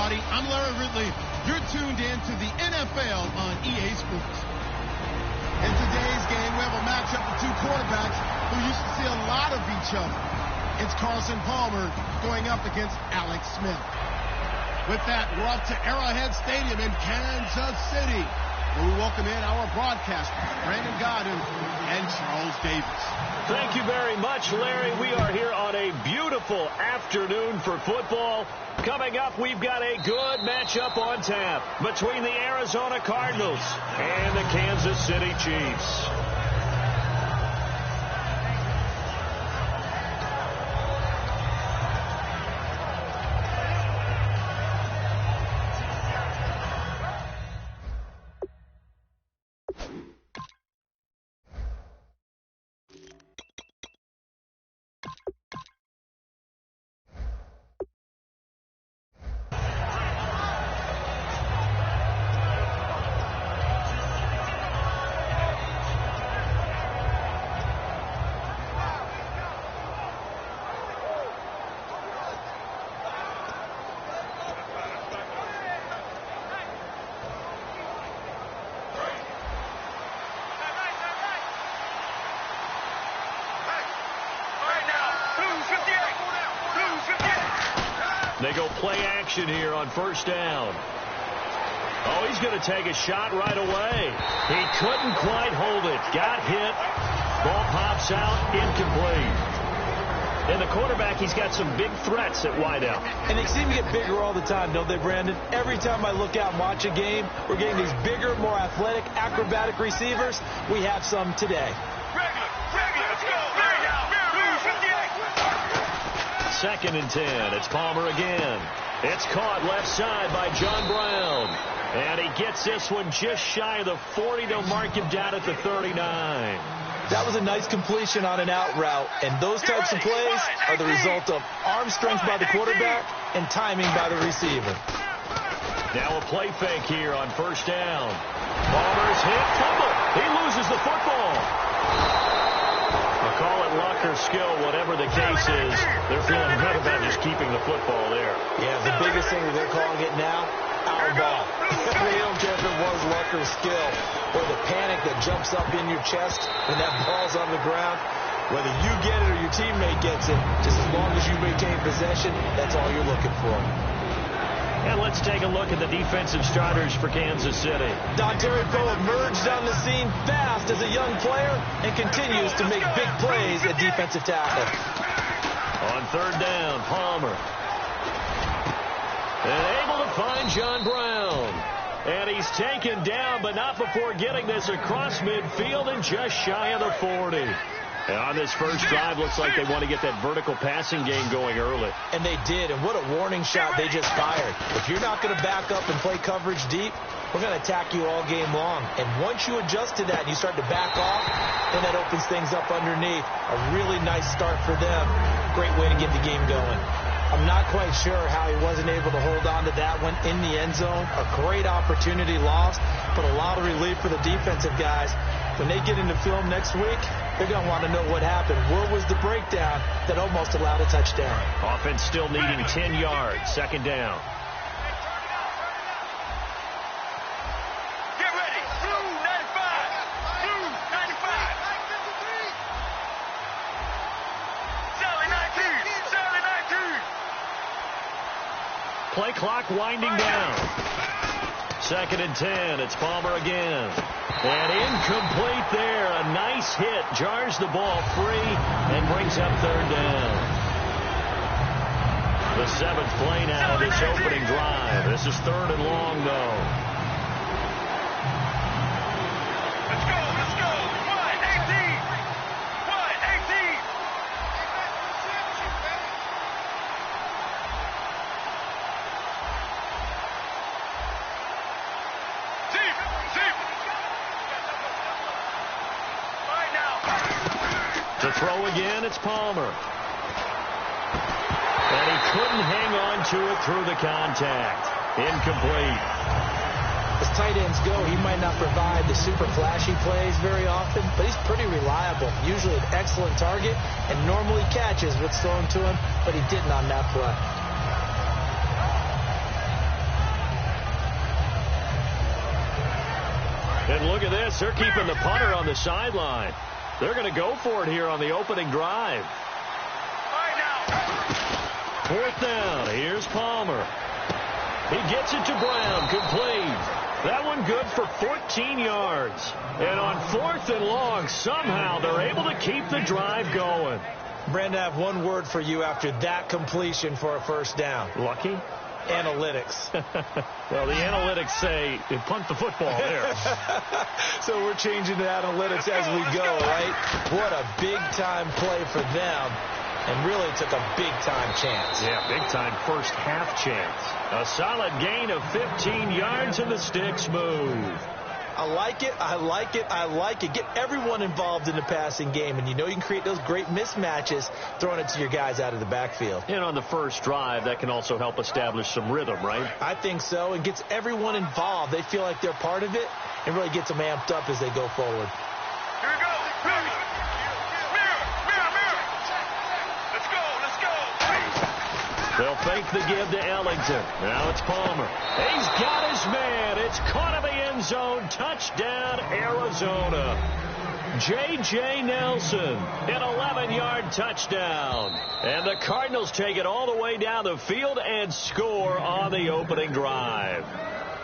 everybody. I'm Larry Ridley. You're tuned in to the NFL on EA Sports. In today's game, we have a matchup of two quarterbacks who used to see a lot of each other. It's Carson Palmer going up against Alex Smith. With that, we're off to Arrowhead Stadium in Kansas City, where we welcome in our broadcasters, Brandon Godden and Charles Davis. Thank you very much, Larry. We are here on a beautiful afternoon for football. Coming up, we've got a good matchup on tap between the Arizona Cardinals and the Kansas City Chiefs. They go play action here on first down. Oh, he's going to take a shot right away. He couldn't quite hold it. Got hit. Ball pops out. Incomplete. And the quarterback, he's got some big threats at wideout. And they seem to get bigger all the time, don't they, Brandon? Every time I look out and watch a game, we're getting these bigger, more athletic, acrobatic receivers. We have some today. Let's go. Second and 10. It's Palmer again. It's caught left side by John Brown. And he gets this one just shy of the 40. They'll mark him down at the 39. That was a nice completion on an out route. And those types of plays are the result of arm strength by the quarterback and timing by the receiver. Now a play fake here on first down. Palmer's hit. Fumble. He loses the football. Call it luck or skill, whatever the case is. They're feeling good about just keeping the football there. Yeah, the biggest thing that they're calling it now, our ball. They don't care if it was luck or skill, or the panic that jumps up in your chest when that ball's on the ground. Whether you get it or your teammate gets it, just as long as you maintain possession, that's all you're looking for. And let's take a look at the defensive starters for Kansas City. Dontari Poe emerged on the scene fast as a young player and continues to make big plays at defensive tackle. On third down, Palmer. And able to find John Brown. And he's taken down, but not before getting this across midfield and just shy of the 40. And on this first drive, looks like they want to get that vertical passing game going early. And they did, and what a warning shot they just fired. If you're not going to back up and play coverage deep, we're going to attack you all game long. And once you adjust to that and you start to back off, then that opens things up underneath. A really nice start for them. Great way to get the game going. I'm not quite sure how he wasn't able to hold on to that one in the end zone. A great opportunity lost, but a lot of relief for the defensive guys. When they get into film next week, they're going to want to know what happened. Where was the breakdown that almost allowed a touchdown? Offense still needing 10 yards. Second down. Get ready. Blue 95. Blue 95. Sally 19. Sally 19. Play clock winding down. Second and 10. It's Palmer again. And incomplete there. A nice hit. Jars the ball free and brings up third down. The seventh play now of this opening drive. This is third and long, though. Let's go. Let's go. 1-18. 1-18. To throw again, it's Palmer. And he couldn't hang on to it through the contact. Incomplete. As tight ends go, he might not provide the super flashy plays very often, but he's pretty reliable. Usually an excellent target and normally catches what's thrown to him, but he didn't on that play. And look at this. They're keeping the punter on the sideline. They're going to go for it here on the opening drive. 4th down. Here's Palmer. He gets it to Brown. Complete. That one good for 14 yards. And on 4th and long, somehow they're able to keep the drive going. Brandon, I have one word for you after that completion for a first down. Lucky? Analytics. Well, the analytics say punt the football there. So we're changing to analytics as we go, right? What a big-time play for them. And really took a big-time chance. Yeah, big-time first half chance. A solid gain of 15 yards and the sticks move. I like it. I like it. I like it. Get everyone involved in the passing game. And you know you can create those great mismatches throwing it to your guys out of the backfield. And on the first drive, that can also help establish some rhythm, right? I think so. It gets everyone involved. They feel like they're part of it and really gets them amped up as they go forward. Here we go. They'll fake the give to Ellington. Now it's Palmer. He's got his man. It's caught in the end zone. Touchdown, Arizona. J.J. Nelson, an 11-yard touchdown. And the Cardinals take it all the way down the field and score on the opening drive.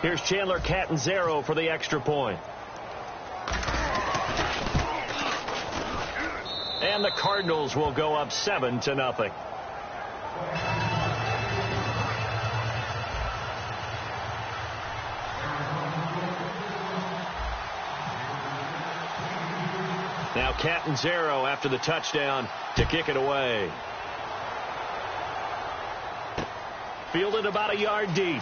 Here's Chandler Catanzaro for the extra point. And the Cardinals will go up 7-0. Now Catanzaro after the touchdown to kick it away. Fielded about a yard deep.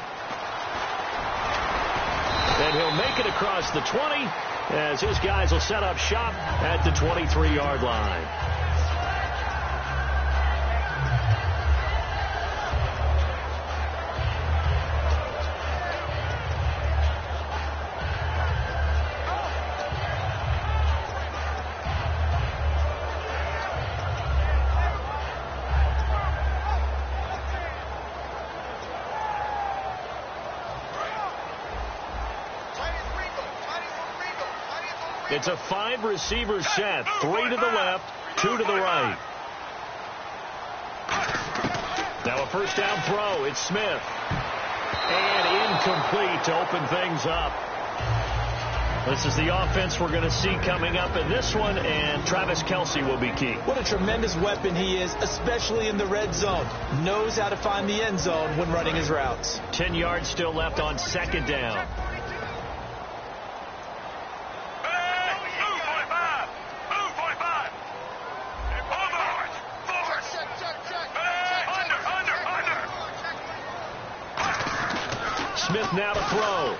And he'll make it across the 20 as his guys will set up shop at the 23-yard line. It's a 5-receiver set. 3 to the left, 2 to the right. Now a first down throw. It's Smith. And incomplete to open things up. This is the offense we're going to see coming up in this one, and Travis Kelce will be key. What a tremendous weapon he is, especially in the red zone. Knows how to find the end zone when running his routes. 10 yards still left on second down. Smith now to throw.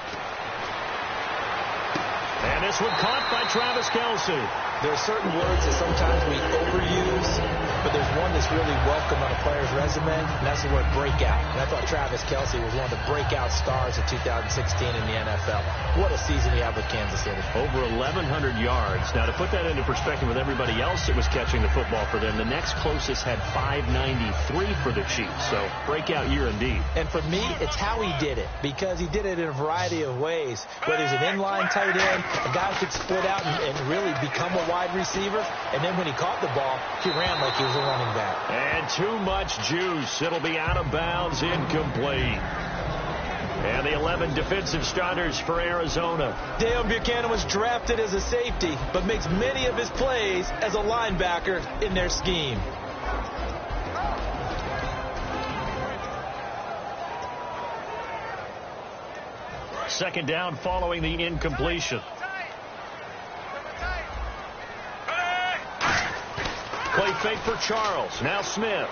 And this one caught by Travis Kelce. There are certain words that sometimes we overuse, but there's one that's really welcome on a player's resume, and that's the word breakout. And I thought Travis Kelce was one of the breakout stars of 2016 in the NFL. What a season he had with Kansas City. Over 1,100 yards. Now, to put that into perspective with everybody else that was catching the football for them, the next closest had 593 for the Chiefs. So, breakout year indeed. And for me, it's how he did it, because he did it in a variety of ways. Whether he's an inline tight end, a guy who could split out and really become a wide receiver, and then when he caught the ball, he ran like he was a running back. And too much juice. It'll be out of bounds, incomplete. And the 11 defensive starters for Arizona. Dale Buchanan was drafted as a safety, but makes many of his plays as a linebacker in their scheme. Second down following the incompletion. Play fake for Charles. Now Smith.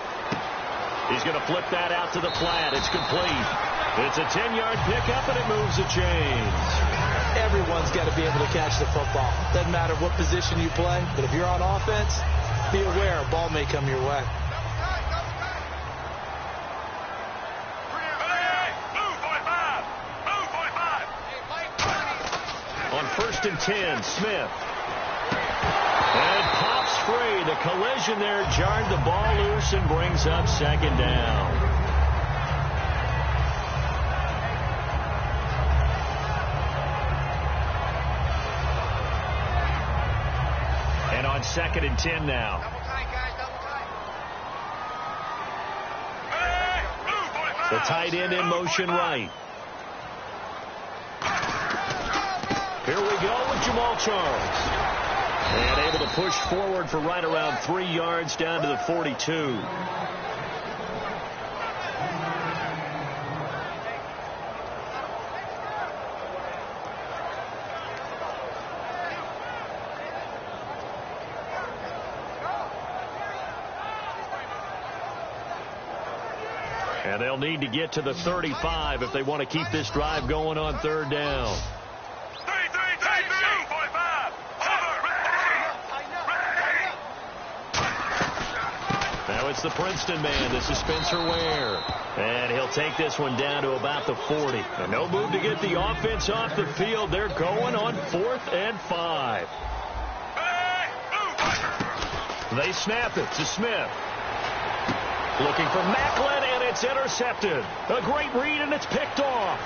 He's going to flip that out to the flat. It's complete. It's a 10-yard pickup, and it moves the chains. Everyone's got to be able to catch the football. Doesn't matter what position you play, but if you're on offense, be aware a ball may come your way. On 1st and 10, Smith. And pops free. The collision there jarred the ball loose and brings up second down. 2nd and 10 now. The tight end in motion right. Here we go with Jamal Charles. And able to push forward for right around 3 yards down to the 42. And they'll need to get to the 35 if they want to keep this drive going on 3rd down. Now it's the Princeton man. This is Spencer Ware. And he'll take this one down to about the 40. And no move to get the offense off the field. They're going on 4th and 5. They snap it to Smith. Looking for Macklin, and it's intercepted. A great read, and it's picked off.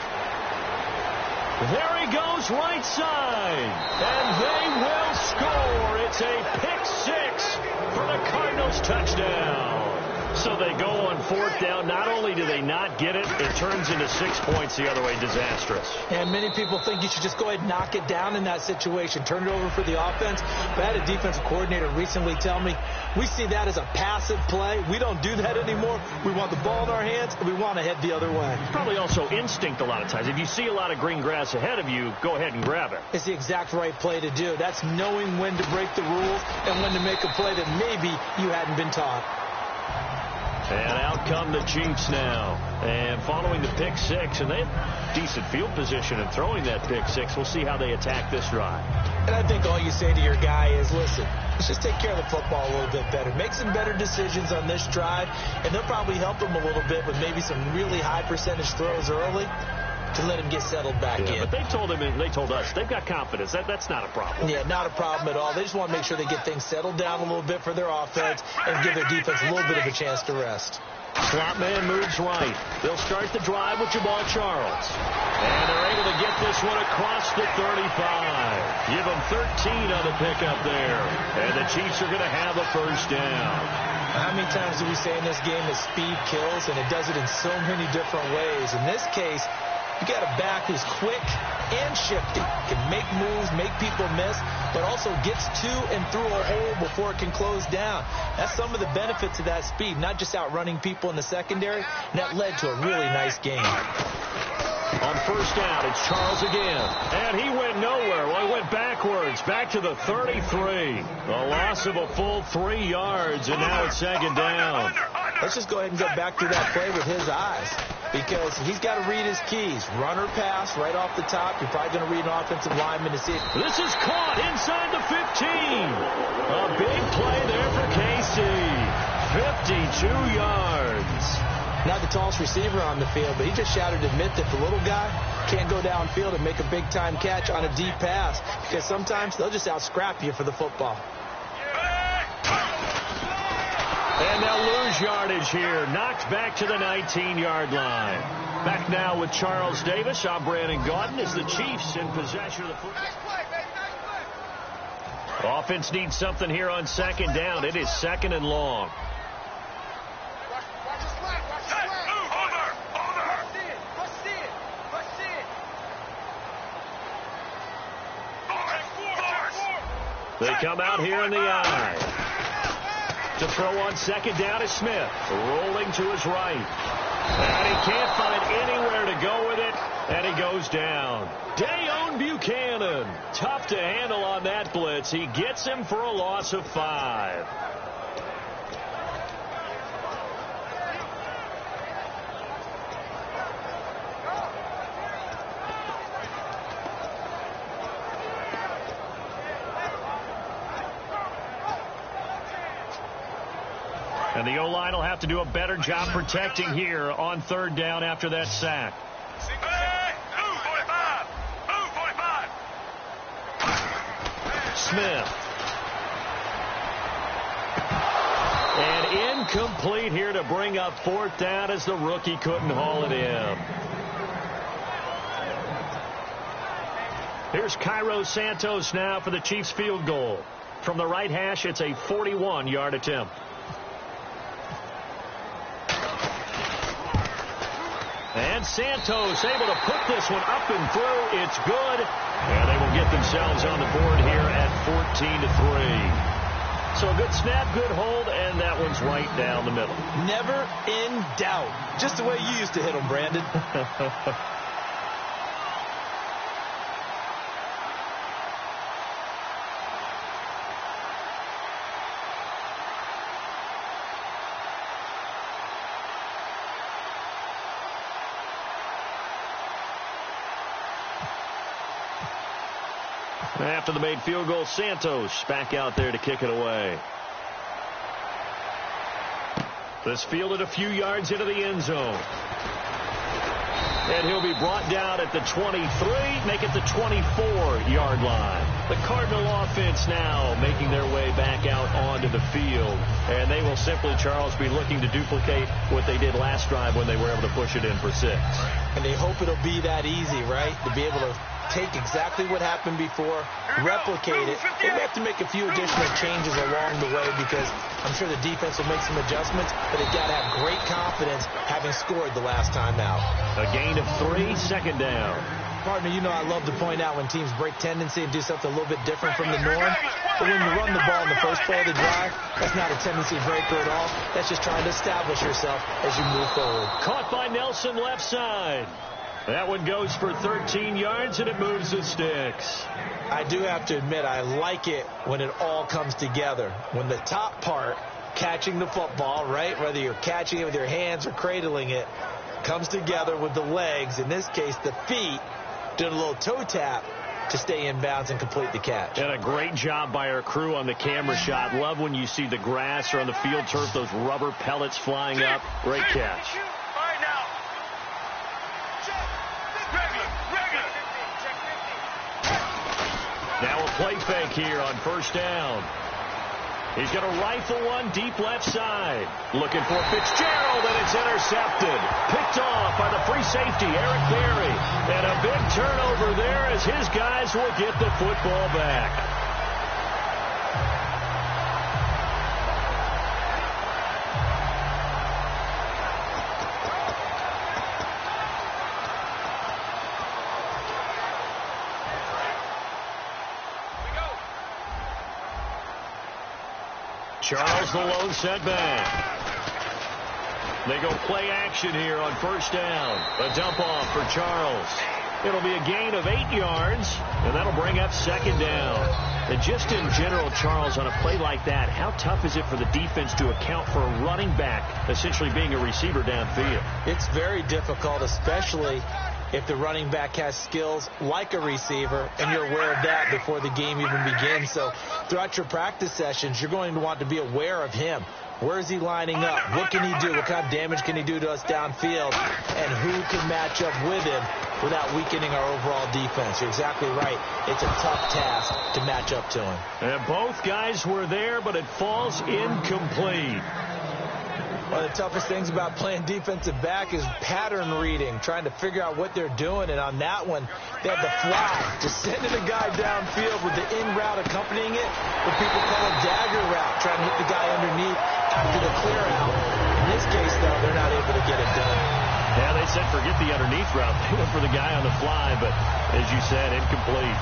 There he goes, right side. And they will score. It's a pick 6 for the Cardinals touchdown. So they go on 4th down. Not only do they not get it, it turns into 6 points the other way. Disastrous. And many people think you should just go ahead and knock it down in that situation. Turn it over for the offense. But I had a defensive coordinator recently tell me, we see that as a passive play. We don't do that anymore. We want the ball in our hands, and we want to head the other way. Probably also instinct a lot of times. If you see a lot of green grass ahead of you, go ahead and grab it. It's the exact right play to do. That's knowing when to break the rules and when to make a play that maybe you hadn't been taught. And out come the Chiefs now. And following the pick 6, and they have decent field position in throwing that pick 6. We'll see how they attack this drive. And I think all you say to your guy is, listen, let's just take care of the football a little bit better. Make some better decisions on this drive, and they'll probably help him a little bit with maybe some really high percentage throws early to let him get settled back in. But they told him, and they told us, they've got confidence. That's not a problem. Yeah, not a problem at all. They just want to make sure they get things settled down a little bit for their offense and give their defense a little bit of a chance to rest. Slot man moves right. They'll start the drive with Jamal Charles. And they're able to get this one across the 35. Give them 13 on the pickup there. And the Chiefs are going to have a 1st down. How many times do we say in this game that speed kills, and it does it in so many different ways? In this case, you got a back who's quick and shifty, can make moves, make people miss, but also gets to and through a hole before it can close down. That's some of the benefits of that speed, not just outrunning people in the secondary. And that led to a really nice game. On 1st down, it's Charles again. And he went nowhere. Well, he went backwards, back to the 33. A loss of a full 3 yards, and now it's 2nd down. Let's just go ahead and go back through that play with his eyes, because he's got to read his keys. Run or pass right off the top. You're probably going to read an offensive lineman to see it. This is caught inside the 15. A big play there for KC. 52 yards. Not the tallest receiver on the field, but he just shouted to admit that the little guy can't go downfield and make a big-time catch on a deep pass, because sometimes they'll just out-scrap you for the football. And they'll lose yardage here. Knocked back to the 19-yard line. Back now with Charles Davis. I'm Brandon Gaudin as the Chiefs in possession of the football. Offense needs something here on 2nd down. It is 2nd and long. They come out here in the eye. To throw on 2nd down is Smith. Rolling to his right. And he can't find anywhere to go with it. And he goes down. Dayon Buchanan. Tough to handle on that blitz. He gets him for a loss of 5. And the O-line will have to do a better job protecting here on 3rd down after that sack. Smith. And incomplete here to bring up 4th down as the rookie couldn't haul it in. Here's Cairo Santos now for the Chiefs field goal. From the right hash, it's a 41-yard attempt. And Santos able to put this one up and through. It's good. And they will get themselves on the board here at 14-3. So a good snap, good hold, and that one's right down the middle. Never in doubt. Just the way you used to hit them, Brandon. After the made field goal, Santos back out there to kick it away. This fielded a few yards into the end zone. And he'll be brought down at the 23, make it the 24-yard line. The Cardinal offense now making their way back out onto the field. And they will simply, Charles, be looking to duplicate what they did last drive when they were able to push it in for 6. And they hope it'll be that easy, right? To be able to take exactly what happened before, replicate it. They may have to make a few additional changes along the way because I'm sure the defense will make some adjustments, but they've got to have great confidence having scored the last time out. A gain of 3, second down. Partner, you know I love to point out when teams break tendency and do something a little bit different from the norm. But when you run the ball in the first play of the drive, that's not a tendency breaker at all. That's just trying to establish yourself as you move forward. Caught by Nelson left side. That one goes for 13 yards, and it moves the sticks. I do have to admit, I like it when it all comes together. When the top part, catching the football, right, whether you're catching it with your hands or cradling it, comes together with the legs, in this case the feet, doing a little toe tap to stay in bounds and complete the catch. And a great job by our crew on the camera shot. Love when you see the grass or on the field turf, those rubber pellets flying up. Great catch. Now a play fake here on first down. He's going to rifle one deep left side. Looking for Fitzgerald, and it's intercepted. Picked off by the free safety, Eric Berry. And a big turnover there as his guys will get the football back. Charles the lone setback. They go play action here on first down. A dump off for Charles. It'll be a gain of 8 yards, and that'll bring up second down. And just in general, Charles, on a play like that, how tough is it for the defense to account for a running back essentially being a receiver downfield? It's very difficult, especially if the running back has skills like a receiver, and you're aware of that before the game even begins. So throughout your practice sessions, you're going to want to be aware of him. Where is he lining up? What can he do? What kind of damage can he do to us downfield? And who can match up with him without weakening our overall defense? You're exactly right. It's a tough task to match up to him. And both guys were there, but it falls incomplete. One of the toughest things about playing defensive back is pattern reading, trying to figure out what they're doing. And on that one, they had the fly, just sending a guy downfield with the in route accompanying it, what people call a dagger route, trying to hit the guy underneath after the clear out. In this case, though, they're not able to get it done. Yeah, they said forget the underneath route. They went for the guy on the fly, but as you said, incomplete.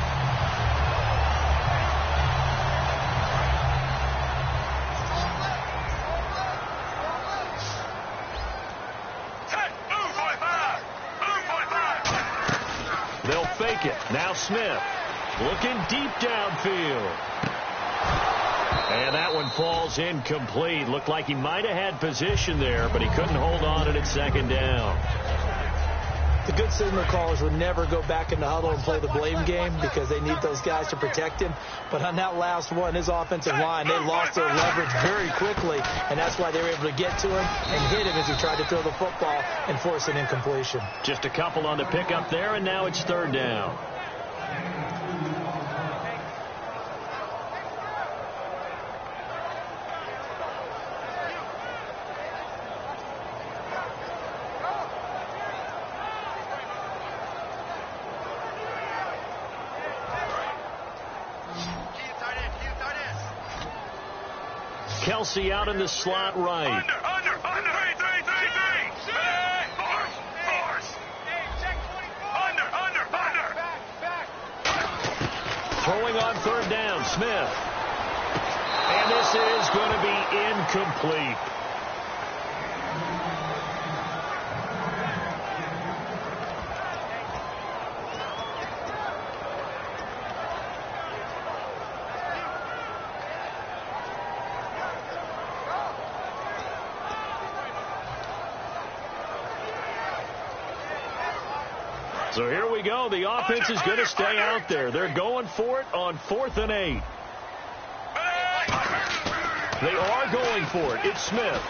They'll fake it. Now Smith looking deep downfield. And that one falls incomplete. Looked like he might have had position there, but he couldn't hold on to it at second down. The good signal callers would never go back in the huddle and play the blame game because they need those guys to protect him. But on that last one, his offensive line, they lost their leverage very quickly, and that's why they were able to get to him and hit him as he tried to throw the football and force an incompletion. Just a couple on the pickup there, and now it's third down. Kelsey out in the slot right. Under. 3. Force. Under. Throwing on third down, Smith. And this is going to be incomplete. So here we go. The offense is going to stay out there. They're going for it on 4th and 8. They are going for it. It's Smith.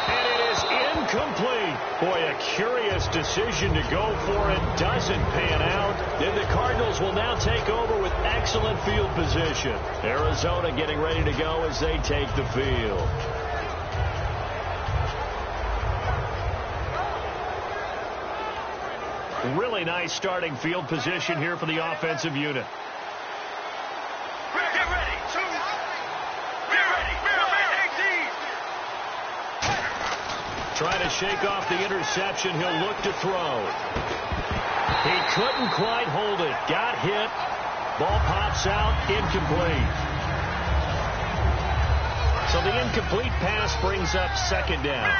And it is incomplete. Boy, a curious decision to go for it. Doesn't pan out. Then the Cardinals will now take over with excellent field position. Arizona getting ready to go as they take the field. Really nice starting field position here for the offensive unit. Get ready. 2. Get ready. Trying to shake off the interception. He'll look to throw. He couldn't quite hold it. Got hit. Ball pops out. Incomplete. So the incomplete pass brings up 2nd down.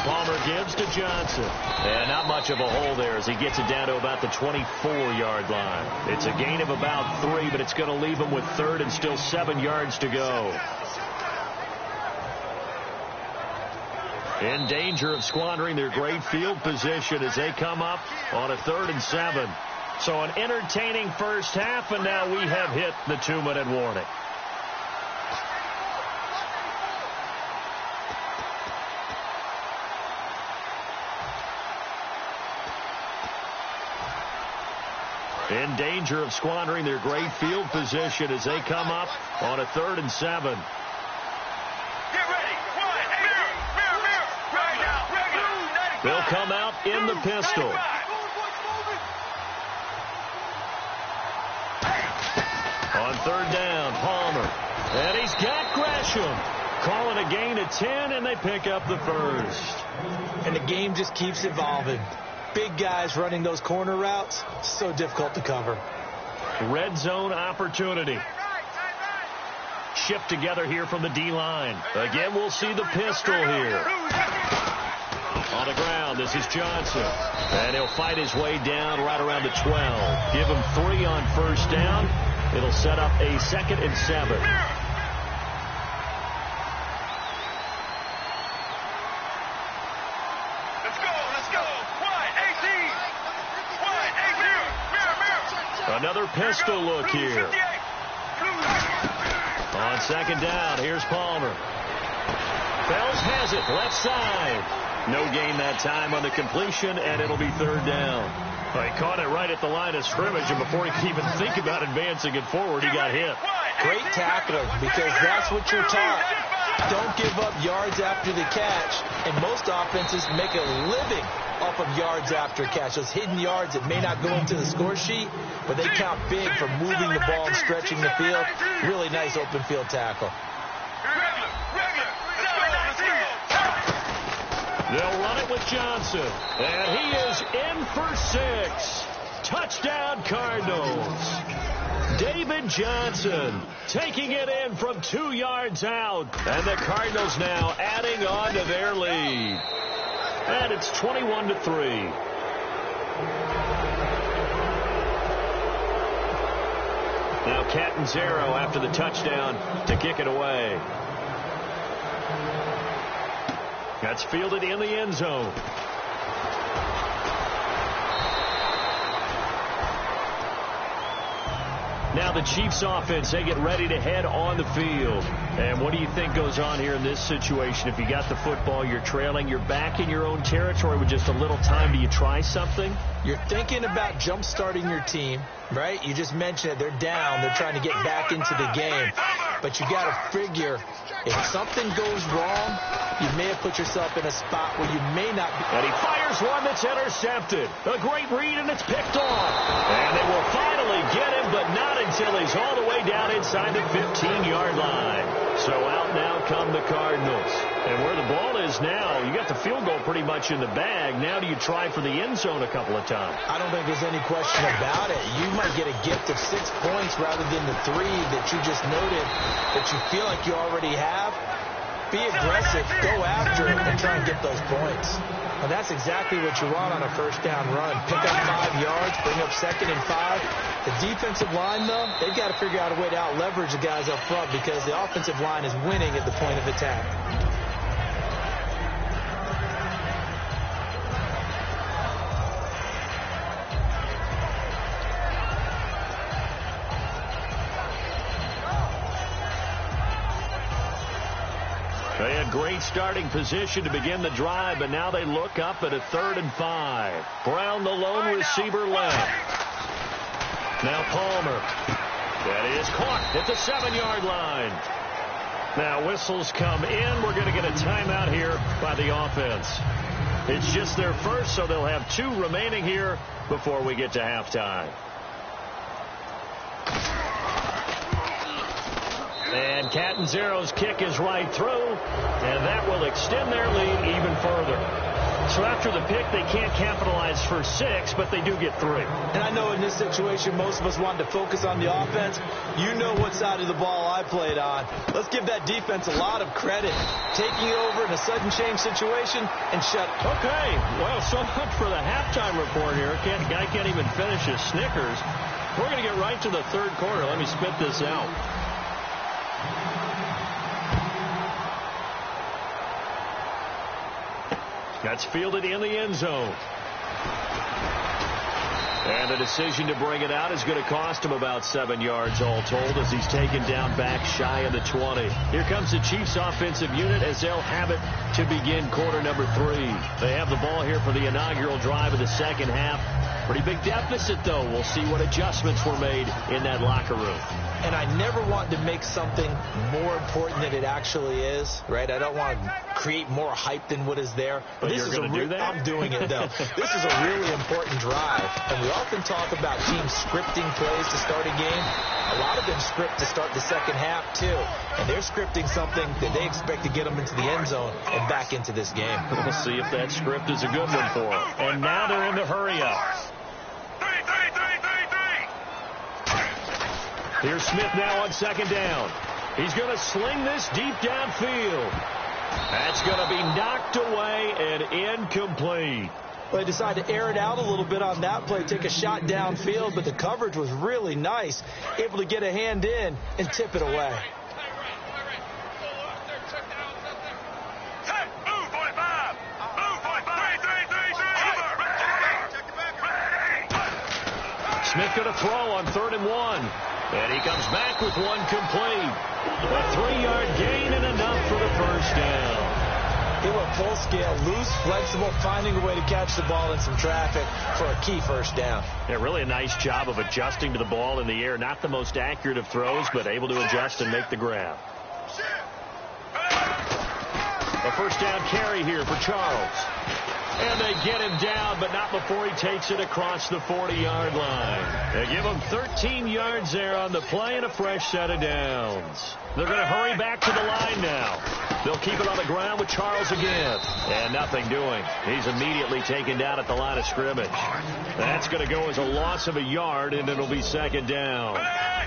Palmer gives to Johnson. And not much of a hole there as he gets it down to about the 24-yard line. It's a gain of about 3, but it's going to leave him with 3rd and still 7 yards to go. In danger of squandering their great field position as they come up on a 3rd and 7. So an entertaining first half, and now we have hit the 2-minute warning. In danger of squandering their great field position as they come up on a 3rd and 7. Get ready. Right now. They'll come out in the pistol. On 3rd down, Palmer. And he's got Gresham. Calling a gain of 10, and they pick up the first. And the game just keeps evolving. Big guys running those corner routes, so difficult to cover. Red zone opportunity. Shift together here from the D-line. Again, we'll see the pistol here. On the ground, this is Johnson. And he'll fight his way down right around the 12. Give him 3 on 1st down. It'll set up a 2nd and 7. Another pistol look here. On 2nd down, here's Palmer. Fells has it, left side. No gain that time on the completion, and it'll be 3rd down. Well, he caught it right at the line of scrimmage, and before he could even think about advancing it forward, he got hit. Great tackling, because that's what you're taught. Don't give up yards after the catch, and most offenses make a living off of yards after catch. Those hidden yards that may not go into the score sheet, but they count big for moving the ball and stretching the field. Really nice open field tackle. They'll run it with Johnson, and he is in for 6. Touchdown, Cardinals. David Johnson taking it in from 2 yards out, and the Cardinals now adding on to their lead. And it's 21-3. Now Catanzaro after the touchdown to kick it away. That's fielded in the end zone. Now the Chiefs offense, they get ready to head on the field. And what do you think goes on here in this situation? If you got the football, you're trailing, you're back in your own territory with just a little time. Do you try something? You're thinking about jump-starting your team, right? You just mentioned it. They're down. They're trying to get back into the game. but you got to figure if something goes wrong, you may have put yourself in a spot where you may not be. And he fires one that's intercepted. A great read, and it's picked off. And they will finally get him, but not until he's all the way down inside the 15-yard line. So out now come the Cardinals. And where the ball is now, you got the field goal pretty much in the bag. Now do you try for the end zone a couple of times? I don't think there's any question about it. You might get a gift of 6 points rather than the 3 that you just noted that you feel like you already have. Be aggressive, go after it, and try and get those points. And that's exactly what you want on a first down run. Pick up 5 yards, bring up 2nd and 5. The defensive line, though, they've got to figure out a way to out-leverage the guys up front because the offensive line is winning at the point of attack. They had great starting position to begin the drive, but now they look up at a 3rd and 5. Brown, the lone receiver, left. Now Palmer. That is caught at the 7-yard line. Now whistles come in. We're going to get a timeout here by the offense. It's just their first, so they'll have 2 remaining here before we get to halftime. And Catanzaro's kick is right through, and that will extend their lead even further. So after the pick, they can't capitalize for 6, but they do get 3. And I know in this situation, most of us wanted to focus on the offense. You know what side of the ball I played on. Let's give that defense a lot of credit. Taking over in a sudden change situation and shut. Okay, well, so much for the halftime report here. Guy can't even finish his Snickers. We're going to get right to the 3rd quarter. Let me spit this out. That's fielded in the end zone. And the decision to bring it out is going to cost him about 7 yards all told as he's taken down back shy of the 20. Here comes the Chiefs offensive unit as they'll have it to begin quarter number 3. They have the ball here for the inaugural drive of the second half. Pretty big deficit, though. We'll see what adjustments were made in that locker room. And I never want to make something more important than it actually is, right? I don't want to create more hype than what is there. But you're going to do that? I'm doing it, though. This is a really important drive. And we often talk about teams scripting plays to start a game. A lot of them script to start the second half, too. And they're scripting something that they expect to get them into the end zone and back into this game. We'll see if that script is a good one for them. And now they're in the hurry-up. Here's Smith now on 2nd down. He's going to sling this deep downfield. That's going to be knocked away and incomplete. Well, they decided to air it out a little bit on that play, take a shot downfield, but the coverage was really nice. Able to get a hand in and tip it away. Smith going to throw on 3rd and 1. And he comes back with one complete. A 3-yard gain and enough for the first down. They went full scale, loose, flexible, finding a way to catch the ball in some traffic for a key first down. Yeah, really a nice job of adjusting to the ball in the air. Not the most accurate of throws, but able to adjust and make the grab. A first down carry here for Charles. And they get him down, but not before he takes it across the 40-yard line. They give him 13 yards there on the play and a fresh set of downs. They're going to hurry back to the line now. They'll keep it on the ground with Charles again. And nothing doing. He's immediately taken down at the line of scrimmage. That's going to go as a loss of a yard, and it'll be 2nd down.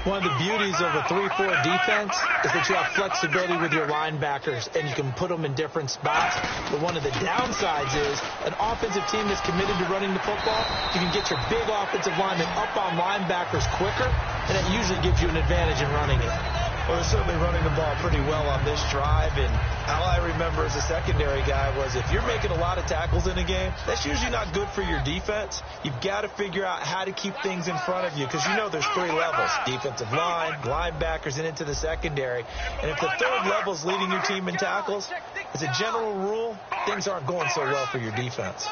One of the beauties of a 3-4 defense is that you have flexibility with your linebackers, and you can put them in different spots. But one of the downsides is an offensive team that's committed to running the football, you can get your big offensive linemen up on linebackers quicker, and it usually gives you an advantage in running it. Well, they're certainly running the ball pretty well on this drive, and all I remember as a secondary guy was if you're making a lot of tackles in a game, that's usually not good for your defense. You've got to figure out how to keep things in front of you because you know there's 3 levels, defensive line, linebackers, and into the secondary. And if the 3rd level is leading your team in tackles, as a general rule, things aren't going so well for your defense.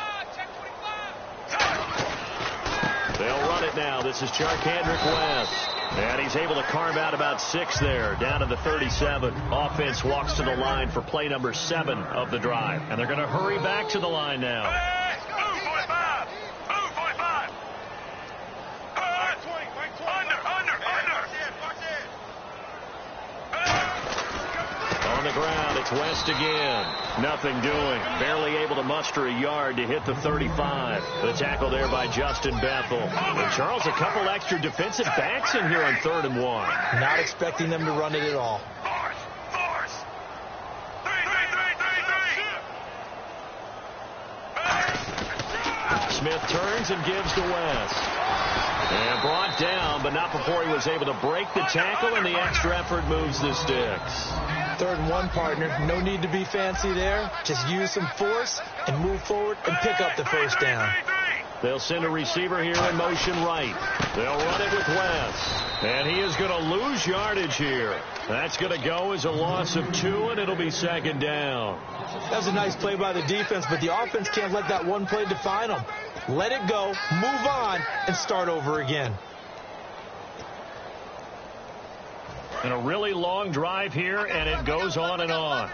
They'll run it now. This is Charkandrick West. And he's able to carve out about 6 there, down to the 37. Offense walks to the line for play number 7 of the drive. And they're going to hurry back to the line now. Move, 45. Move, 45. Under. On the ground, it's West again. Nothing doing. Barely able to muster a yard to hit the 35. The tackle there by Justin Bethel. And Charles, a couple extra defensive backs in here on 3rd and 1. Not expecting them to run it at all. Force. 3. Smith turns and gives to West. And brought down, but not before he was able to break the tackle, and the extra effort moves the sticks. 3rd and 1, partner. No need to be fancy there. Just use some force and move forward and pick up the first down. They'll send a receiver here in motion right. They'll run it with West. And he is going to lose yardage here. That's going to go as a loss of 2, and it'll be 2nd down. That was a nice play by the defense, but the offense can't let that one play define them. Let it go, move on, and start over again. And a really long drive here, and it goes on and on.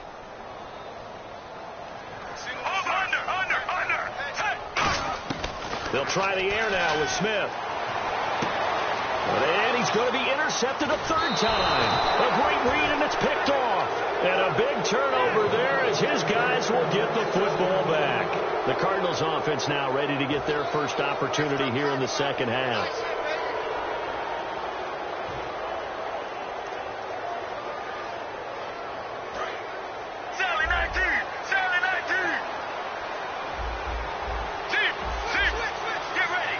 Under. They'll try the air now with Smith. And he's going to be intercepted a 3rd time. A great read, and it's picked off. And a big turnover there as his guys will get the football back. The Cardinals offense now ready to get their first opportunity here in the 2nd half. Sally 19. Get ready.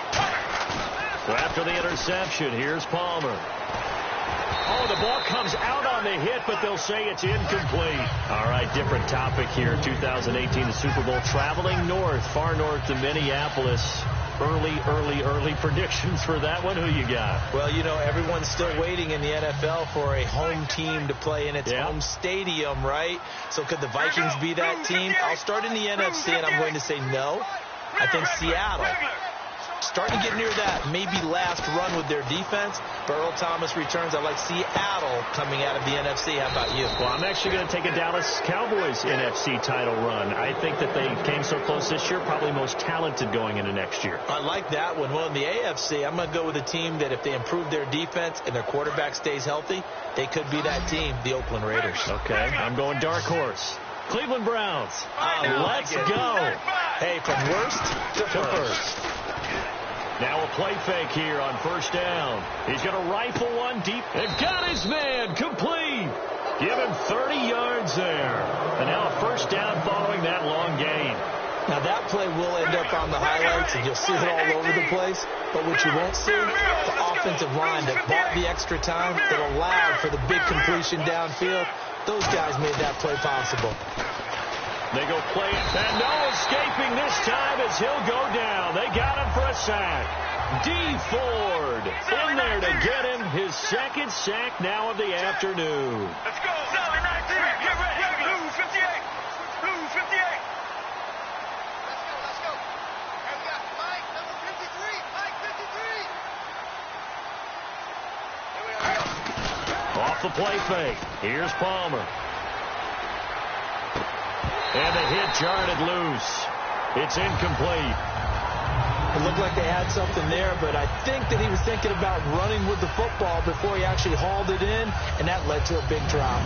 So after the interception, here's Palmer. Oh, the ball comes out on the hit, but they'll say it's incomplete. All right, different topic here. 2018, the Super Bowl, traveling north, far north to Minneapolis. Early predictions for that one. Who you got? Well, you know, everyone's still waiting in the NFL for a home team to play in its home stadium, right? So could the Vikings be that team? I'll start in the NFC, and I'm going to say no. I think Seattle. Starting to get near that maybe last run with their defense. Earl Thomas returns. I like Seattle coming out of the NFC. How about you? Well, I'm actually going to take a Dallas Cowboys NFC title run. I think that they came so close this year, probably most talented going into next year. I like that one. Well, in the AFC, I'm going to go with a team that if they improve their defense and their quarterback stays healthy, they could be that team, the Oakland Raiders. Okay, I'm going dark horse. Cleveland Browns. Let's go. Hey, from worst to first. Now a play fake here on 1st down. He's going to rifle one deep and got his man complete. Give him 30 yards there. And now a 1st down following that long gain. Now that play will end up on the highlights, and you'll see it all over the place. But what you won't see, the offensive line that bought the extra time, that allowed for the big completion downfield. Those guys made that play possible. They go play it, and no escaping this time as he'll go down. They got him for a sack. D. Ford in there to get him his 2nd sack now of the afternoon. Let's go. Sally 19. Get ready. Lose 58. Lose 58. Let's go. And we got Mike, number 53. Mike 53. Here we are. Off the play fake. Here's Palmer. And the hit jarred it loose. It's incomplete. It looked like they had something there, but I think that he was thinking about running with the football before he actually hauled it in, and that led to a big drop.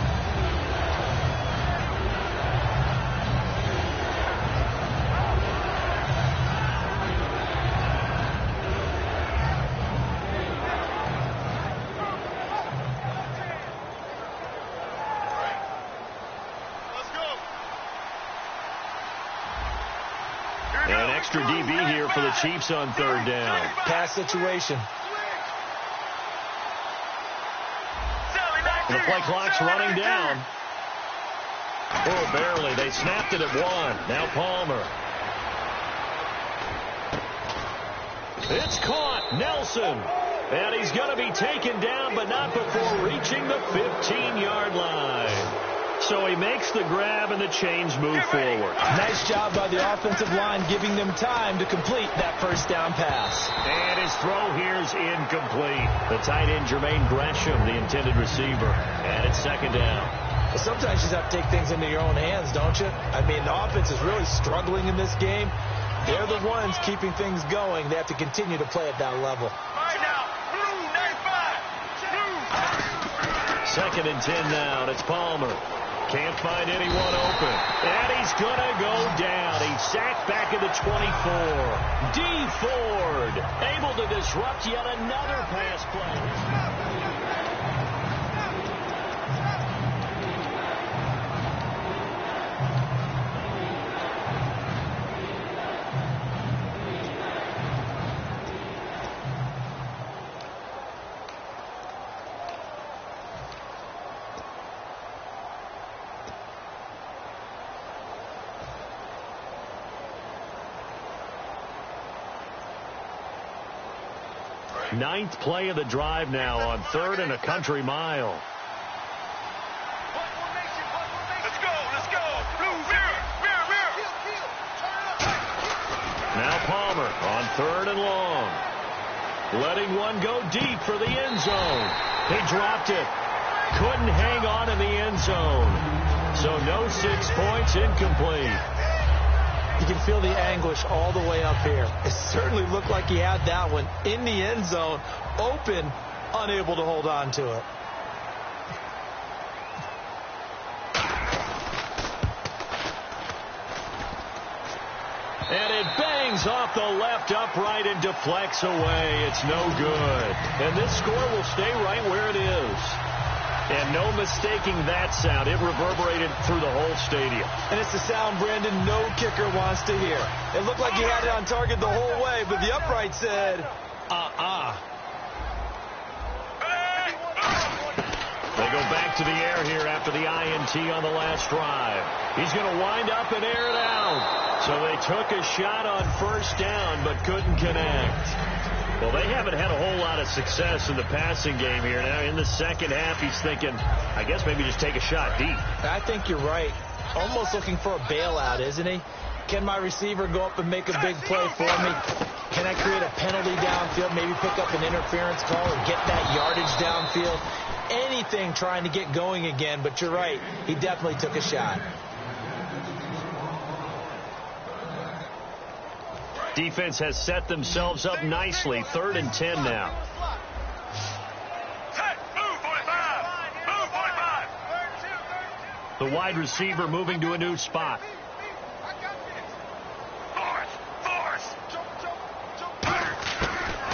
An extra DB here for the Chiefs on 3rd down. Pass situation. And the play clock's running down. Oh, barely. They snapped it at 1. Now Palmer. It's caught. Nelson. And he's going to be taken down, but not before reaching the 15-yard line. So he makes the grab and the chains move forward. Nice job by the offensive line giving them time to complete that first down pass. And his throw here's incomplete. The tight end Jermaine Gresham, the intended receiver. And it's second down. Well, sometimes you just have to take things into your own hands, don't you? I mean, the offense is really struggling in this game. They're the ones keeping things going. They have to continue to play at that level. Right now, blue, 95. Second and 10 now, and it's Palmer. Can't find anyone open. And he's going to go down. He's sacked back at the 24. D. Ford able to disrupt yet another pass play. Ninth play of the drive now on 3rd and a country mile. Let's go. Blue, mirror. Now Palmer on 3rd and long. Letting one go deep for the end zone. He dropped it. Couldn't hang on in the end zone. So no 6 points, incomplete. You can feel the anguish all the way up here. It certainly looked like he had that one in the end zone, open, unable to hold on to it. And it bangs off the left upright and deflects away. It's no good. And this score will stay right where it is. And no mistaking that sound. It reverberated through the whole stadium. And it's the sound, Brandon, no kicker wants to hear. It looked like he had it on target the whole way, but the upright said, They go back to the air here after the INT on the last drive. He's going to wind up and air it out. So they took a shot on first down, but couldn't connect. Well, they haven't had a whole lot of success in the passing game here. Now, in the second half, he's thinking, I guess maybe just take a shot deep. I think you're right. Almost looking for a bailout, isn't he? Can my receiver go up and make a big play for me? Can I create a penalty downfield, maybe pick up an interference call or get that yardage downfield? Anything trying to get going again, but you're right. He definitely took a shot. Defense has set themselves up nicely. 3rd and 10 now. The wide receiver moving to a new spot.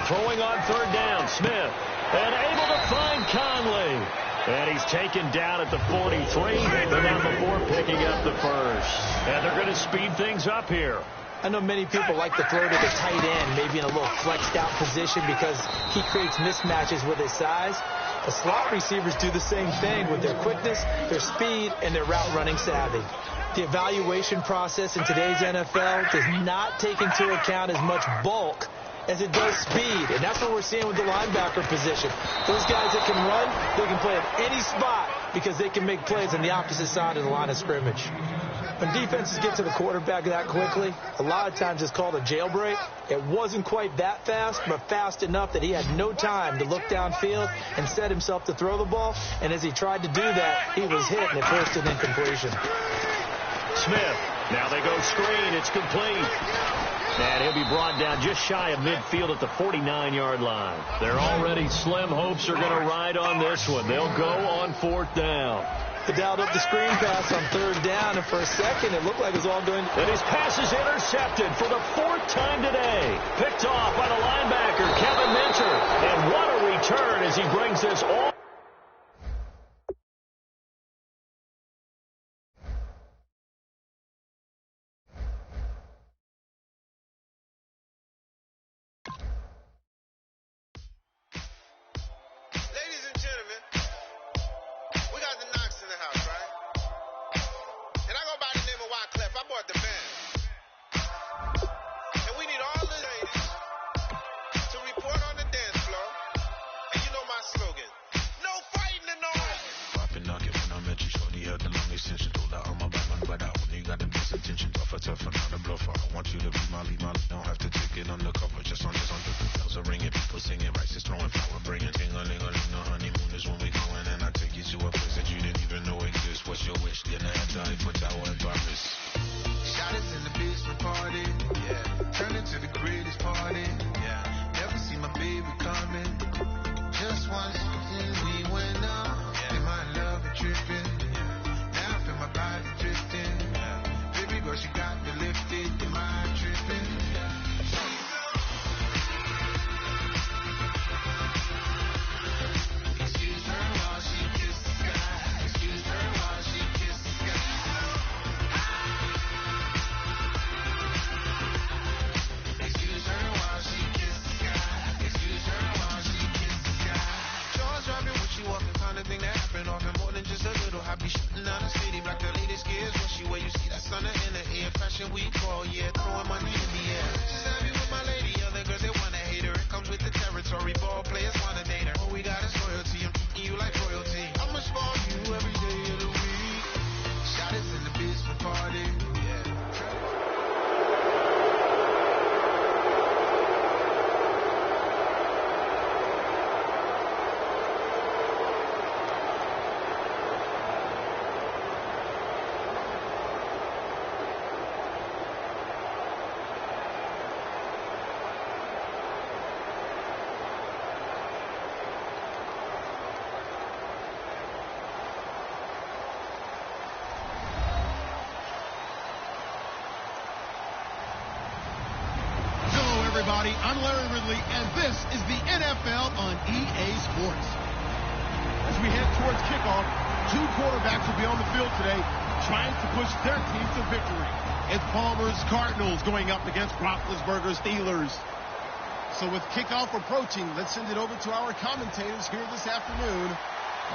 Throwing on 3rd down, Smith. And able to find Conley. And he's taken down at the 43, but not before picking up the first. And they're going to speed things up here. I know many people like to throw to the tight end, maybe in a little flexed out position because he creates mismatches with his size. The slot receivers do the same thing with their quickness, their speed, and their route running savvy. The evaluation process in today's NFL does not take into account as much bulk as it does speed, and that's what we're seeing with the linebacker position. Those guys that can run, they can play at any spot because they can make plays on the opposite side of the line of scrimmage. When defenses get to the quarterback that quickly, a lot of times it's called a jailbreak. It wasn't quite that fast, but fast enough that he had no time to look downfield and set himself to throw the ball. And as he tried to do that, he was hit and it forced an incompletion. Smith, now they go screen. It's complete. And he'll be brought down just shy of midfield at the 49-yard line. Their already slim hopes are going to ride on this one. They'll go on 4th down. They dialed up the screen pass on 3rd down, and for a second it looked like it was all going. And his pass is intercepted for the 4th time today. Picked off by the linebacker, Kevin Minter. And what a return as he brings this all. Slogan. tougher, not a bluffer. I want you to be my lead, don't have to take it undercover. Just under the bells are ringing, people singing, rice is throwing, flower bringing. Ting-a-ling-a-ling, the honeymoon is when we going, and I take you to a place that you didn't even know exists. What's your wish? Get an Eiffel Tower in Paris. Shot is in the basement party, yeah. Turn into the greatest party, yeah. Never see my baby coming. Just once we went up, yeah. In my love and tripping, yeah. Now I feel my body drifting, yeah. Baby girl, she got me lifted. Your mind tripping, yeah. Excuse her while she kissed the sky. Excuse her while she kissed the sky. Excuse her while she kissed the sky. Excuse her while she kissed the sky. Jaws dropping when she walking, kind of thing that happen often. More than just a little happy shooting down the city. Black the latest gears when she wear. You see that sun in the air. Fashion week call, yeah. Throwing money in the air. Just happy with my lady. Other girls they wanna hate her. It comes with the territory. Ball players wanna date her. All we got is loyalty. I'm treating you like royalty. I'ma spoil you every day of the week. Shot is in the basement party, yeah. Everybody, I'm Larry Ridley, and this is the NFL on EA Sports. As we head towards kickoff, two quarterbacks will be on the field today trying to push their team to victory. It's Palmer's Cardinals going up against Roethlisberger's Steelers. So with kickoff approaching, let's send it over to our commentators here this afternoon,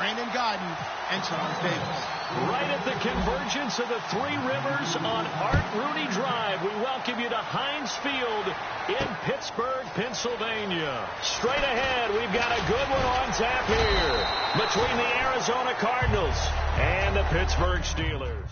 Brandon Godden and Charles Davis. Right at the convergence of the Three Rivers on Art Rooney Drive, we welcome you to Heinz Field in Pittsburgh, Pennsylvania. Straight ahead, we've got a good one on tap here between the Arizona Cardinals and the Pittsburgh Steelers.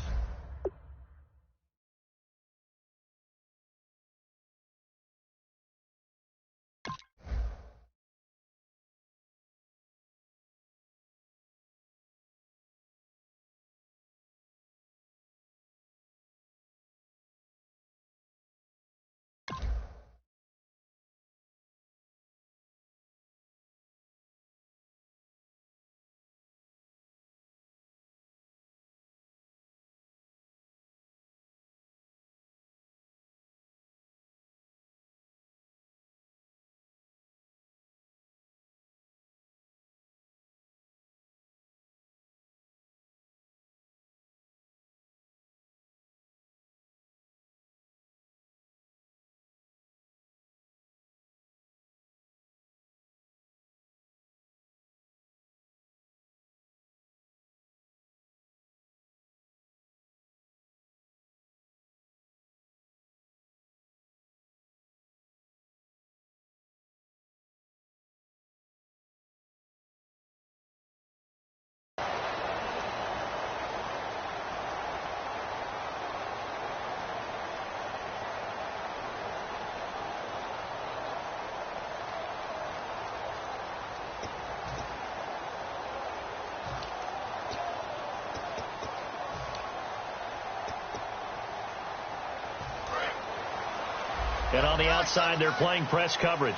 And on the outside, they're playing press coverage.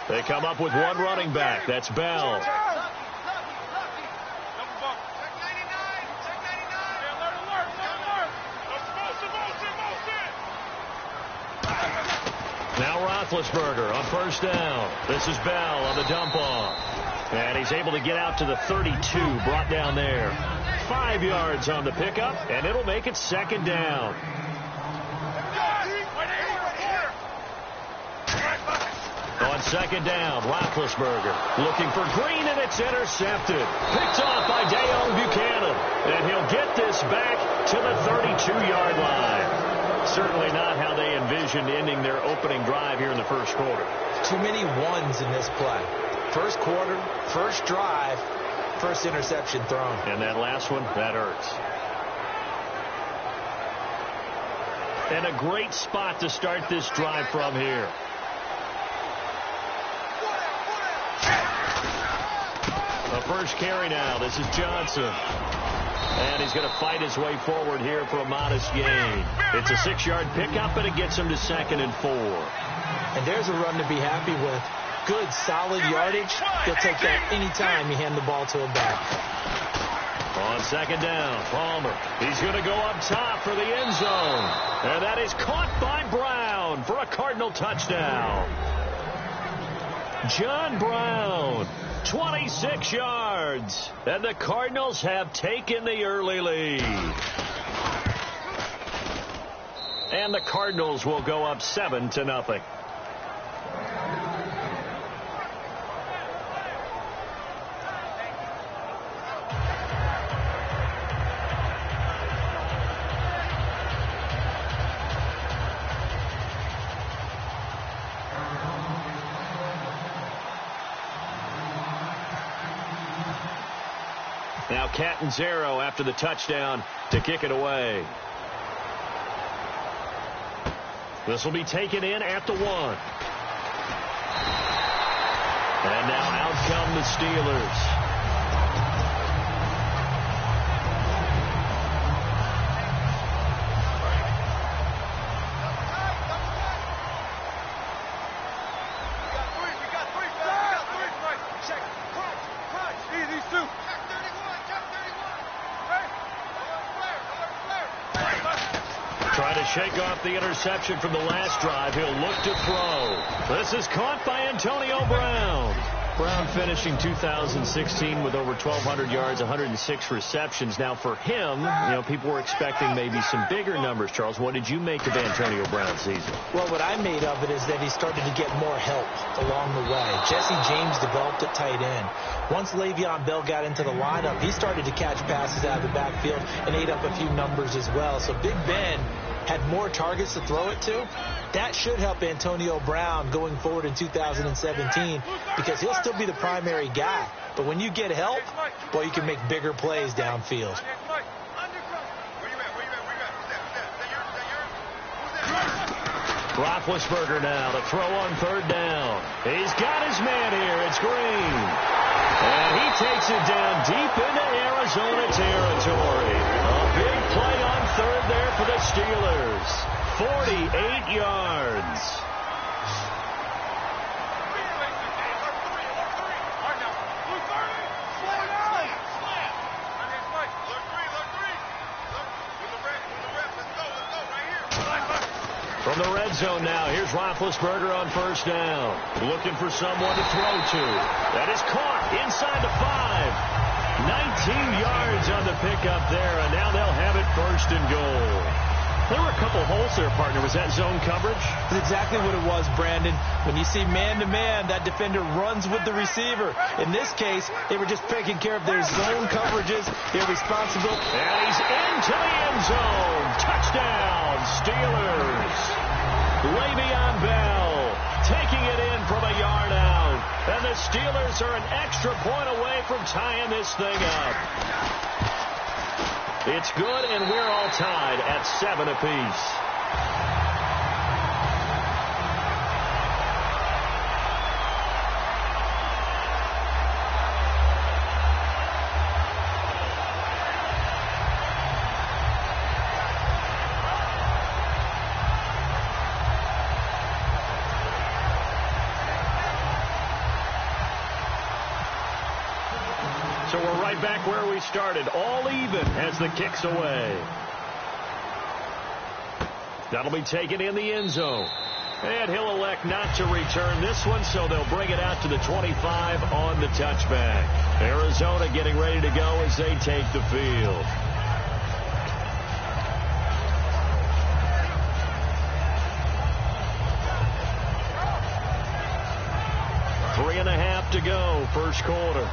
They come up with one running back. That's Bell. Now Roethlisberger on first down. This is Bell on the dump off. And he's able to get out to the 32, brought down there. 5 yards on the pickup, and it'll make it second down. On second down, Roethlisberger looking for Green, and it's intercepted. Picked off by Deone Buchanan. And he'll get this back to the 32-yard line. Certainly not how they envisioned ending their opening drive here in the first quarter. Too many ones in this play. First quarter, first drive, first interception thrown. And that last one, that hurts. And a great spot to start this drive from here. The first carry now. This is Johnson. And he's going to fight his way forward here for a modest gain. It's a 6-yard pickup, and it gets him to 2nd and 4. And there's a run to be happy with. Good, solid yardage. He'll take that anytime you hand the ball to a back. On 2nd down, Palmer. He's going to go up top for the end zone. And that is caught by Brown for a Cardinal touchdown. John Brown, 26 yards. And the Cardinals have taken the early lead. And the Cardinals will go up 7-0. Now Catanzaro after the touchdown to kick it away. This will be taken in at the 1. And now out come the Steelers. Shake off the interception from the last drive. He'll look to throw. This is caught by Antonio Brown. Brown finishing 2016 with over 1,200 yards, 106 receptions. Now for him, people were expecting maybe some bigger numbers. Charles, what did you make of Antonio Brown's season? Well, what I made of it is that he started to get more help along the way. Jesse James developed at tight end. Once Le'Veon Bell got into the lineup, he started to catch passes out of the backfield and ate up a few numbers as well. So Big Ben had more targets to throw it to. That should help Antonio Brown going forward in 2017 because he'll still be the primary guy. But when you get help, boy, you can make bigger plays downfield. Roethlisberger now to throw on 3rd down. He's got his man here. It's Green. And he takes it down deep into Arizona territory. A big play on 3rd there for the Steelers. 48 yards. From the red zone now, here's Roethlisberger on 1st down. Looking for someone to throw to. That is caught inside the 5. 19 yards on the pickup there, and now they'll have it 1st and goal. There were a couple holes there, partner. Was that zone coverage? That's exactly what it was, Brandon. When you see man-to-man, that defender runs with the receiver. In this case, they were just taking care of their zone coverages. They're responsible. And he's into the end zone. Touchdown, Steelers. Le'Veon Bell taking it in from a yard out. And the Steelers are an extra point away from tying this thing up. It's good, and we're all tied at 7 apiece. So we're right back where we started, all even as the kick's away. That'll be taken in the end zone. And he'll elect not to return this one, so they'll bring it out to the 25 on the touchback. Arizona getting ready to go as they take the field. Three and a half to go, first quarter.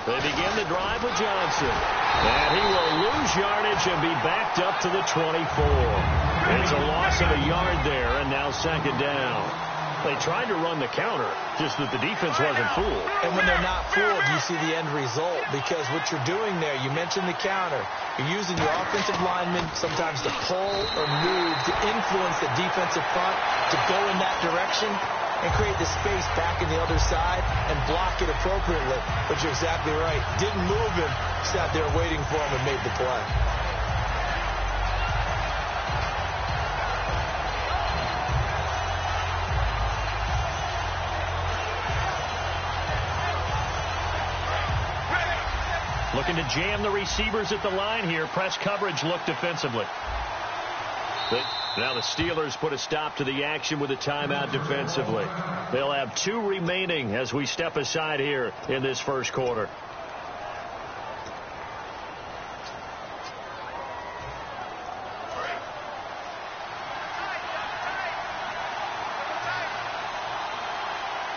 They begin the drive with Johnson. And he will lose yardage and be backed up to the 24. It's a loss of a yard there, and now 2nd down. They tried to run the counter, just that the defense wasn't fooled. And when they're not fooled, you see the end result, because what you're doing there, you mentioned the counter. You're using your offensive linemen sometimes to pull or move to influence the defensive front to go in that direction and create the space back in the other side and block it appropriately. But you're exactly right. Didn't move him, sat there waiting for him and made the play. Looking to jam the receivers at the line here. Press coverage look defensively. But now the Steelers put a stop to the action with a timeout defensively. They'll have 2 remaining as we step aside here in this first quarter.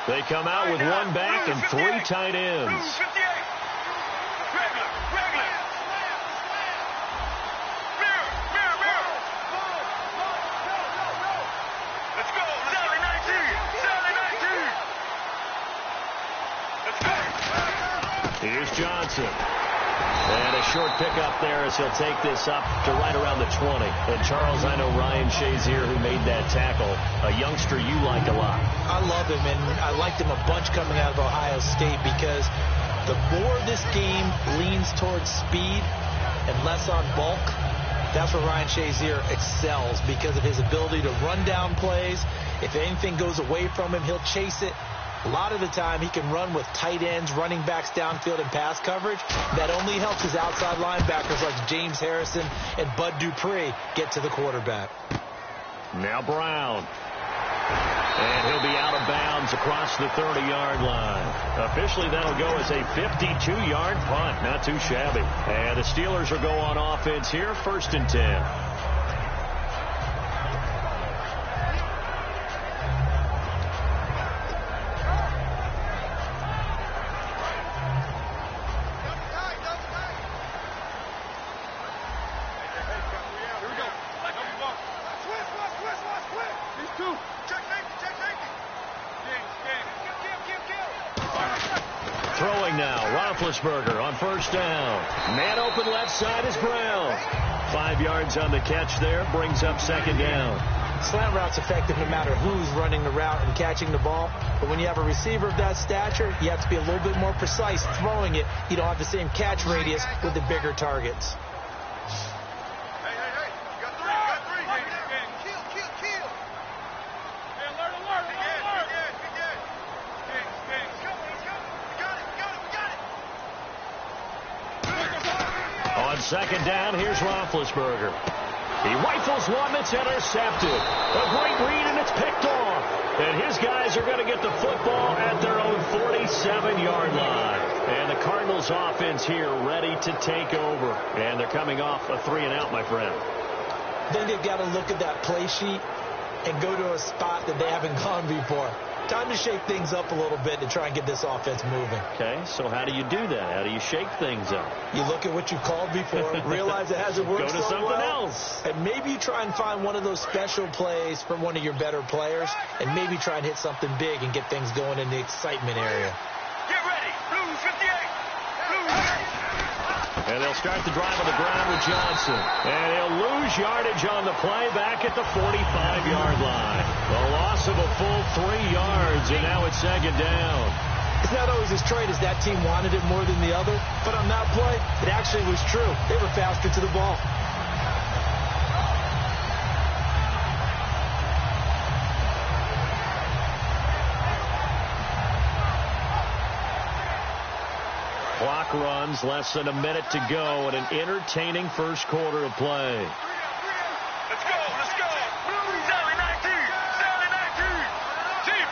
They come out with 1 back and 3 tight ends. Here's Johnson. And a short pickup there as he'll take this up to right around the 20. And, Charles, I know Ryan Shazier, who made that tackle, a youngster you like a lot. I love him, and I liked him a bunch coming out of Ohio State, because the more this game leans towards speed and less on bulk, that's where Ryan Shazier excels, because of his ability to run down plays. If anything goes away from him, he'll chase it. A lot of the time, he can run with tight ends, running backs downfield, and pass coverage. That only helps his outside linebackers like James Harrison and Bud Dupree get to the quarterback. Now Brown. And he'll be out of bounds across the 30-yard line. Officially, that'll go as a 52-yard punt. Not too shabby. And the Steelers will go on offense here, 1st and 10. Throwing now, Roethlisberger on 1st down. Man open left side is Brown. 5 yards on the catch there, brings up 2nd down. Slant route's effective no matter who's running the route and catching the ball. But when you have a receiver of that stature, you have to be a little bit more precise throwing it. You don't have the same catch radius with the bigger targets. On 2nd down, here's Roethlisberger. He rifles one that's intercepted. A great read, and it's picked off. And his guys are going to get the football at their own 47-yard line. And the Cardinals offense here ready to take over. And they're coming off a 3-and-out, my friend. Then they've got to look at that play sheet and go to a spot that they haven't gone before. Time to shake things up a little bit to try and get this offense moving. Okay, so how do you do that? How do you shake things up? You look at what you called before, realize it hasn't worked Go to so something well, else. and maybe you try and find one of those special plays from one of your better players, and maybe try and hit something big and get things going in the excitement area. Get ready. Blue 58. Blue 58. And they'll start the drive on the ground with Johnson. And he'll lose yardage on the play back at the 45-yard line. The loss of a full 3 yards, and now it's 2nd down. It's not always as straight as that team wanted it more than the other, but on that play, it actually was true. They were faster to the ball. Clock runs, less than a minute to go, and an entertaining first quarter of play. Let's go. Let's go. Sally 19. Sally 19. Team.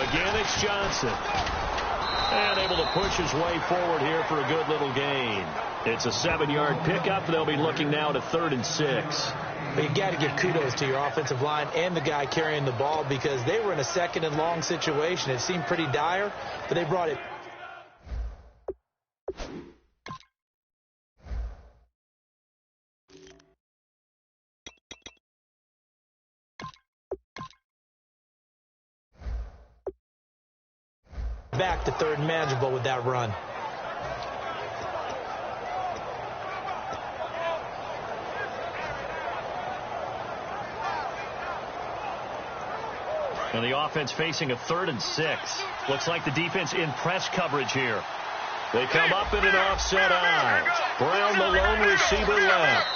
Again, it's Johnson. And able to push his way forward here for a good little gain. It's a 7-yard pickup. They'll be looking now to 3rd and 6. But you got to give kudos to your offensive line and the guy carrying the ball, because they were in a 2nd and long situation. It seemed pretty dire, but they brought it back to third and manageable with that run. And the offense facing a 3rd and 6. Looks like the defense in press coverage here. They come up in an offset eye. Brown, the lone receiver, left.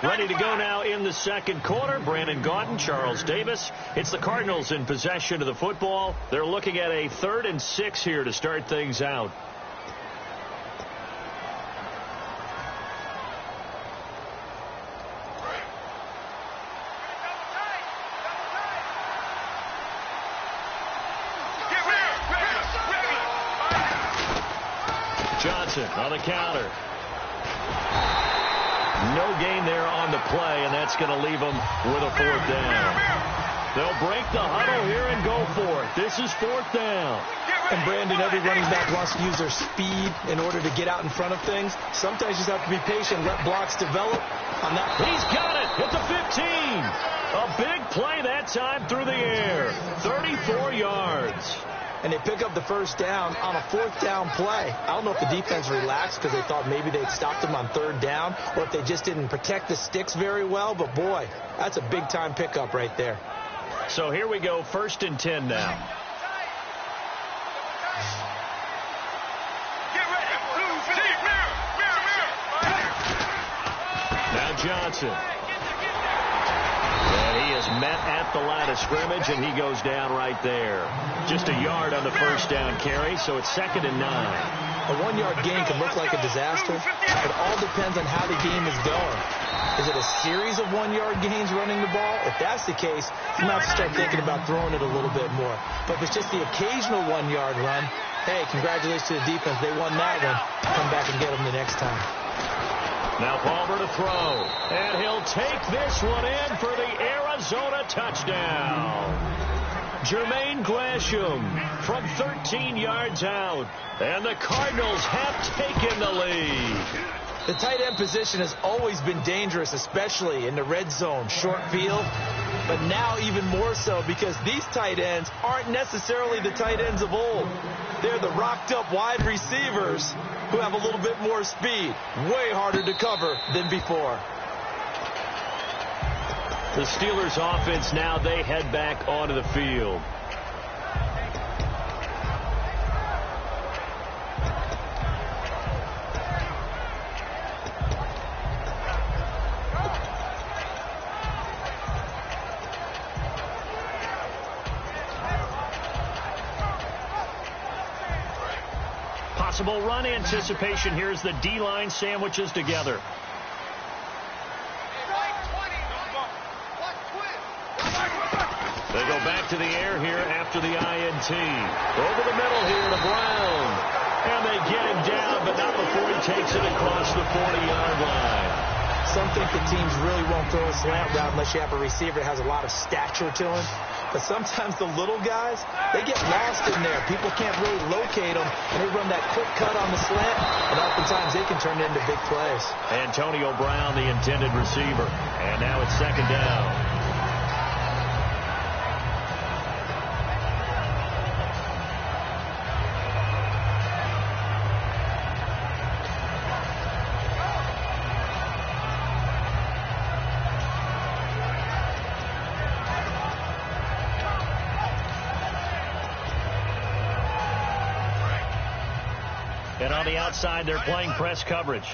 Ready to go now in the second quarter. Brandon Gaudin, Charles Davis. It's the Cardinals in possession of the football. They're looking at a 3rd and 6 here to start things out. Johnson on the counter. No gain there on the play, and that's going to leave them with a 4th down. They'll break the huddle here and go for it. This is 4th down. And Brandon, every running back wants to use their speed in order to get out in front of things. Sometimes you just have to be patient, let blocks develop. On that, he's got it at the 15. A big play that time through the air. 34 yards. And they pick up the 1st down on a 4th down play. I don't know if the defense relaxed because they thought maybe they'd stopped them on 3rd down, or if they just didn't protect the sticks very well. But, boy, that's a big-time pickup right there. So here we go, 1st and 10 now. Now Johnson. And he is met at the line of scrimmage, and he goes down right there. Just a yard on the 1st down carry, so it's 2nd and 9. A 1-yard gain can look like a disaster. It all depends on how the game is going. Is it a series of 1-yard gains running the ball? If that's the case, you might have to start thinking about throwing it a little bit more. But if it's just the occasional 1-yard run, hey, congratulations to the defense. They won that one. Come back and get them the next time. Now Palmer to throw, and he'll take this one in for the Arizona touchdown. Jermaine Gresham from 13 yards out, and the Cardinals have taken the lead. The tight end position has always been dangerous, especially in the red zone, short field, but now even more so because these tight ends aren't necessarily the tight ends of old. They're the rocked-up wide receivers who have a little bit more speed, way harder to cover than before. The Steelers offense now, they head back onto the field. Possible run anticipation. Here's the D-line sandwiches together. They go back to the air here after the INT. Over the middle here to Brown. And they get him down, but not before he takes it across the 40-yard line. Some think the teams really won't throw a slant route unless you have a receiver that has a lot of stature to him. But sometimes the little guys, they get lost in there. People can't really locate them, and they run that quick cut on the slant, and oftentimes they can turn it into big plays. Antonio Brown, the intended receiver. And now it's 2nd down. And on the outside, they're playing press coverage.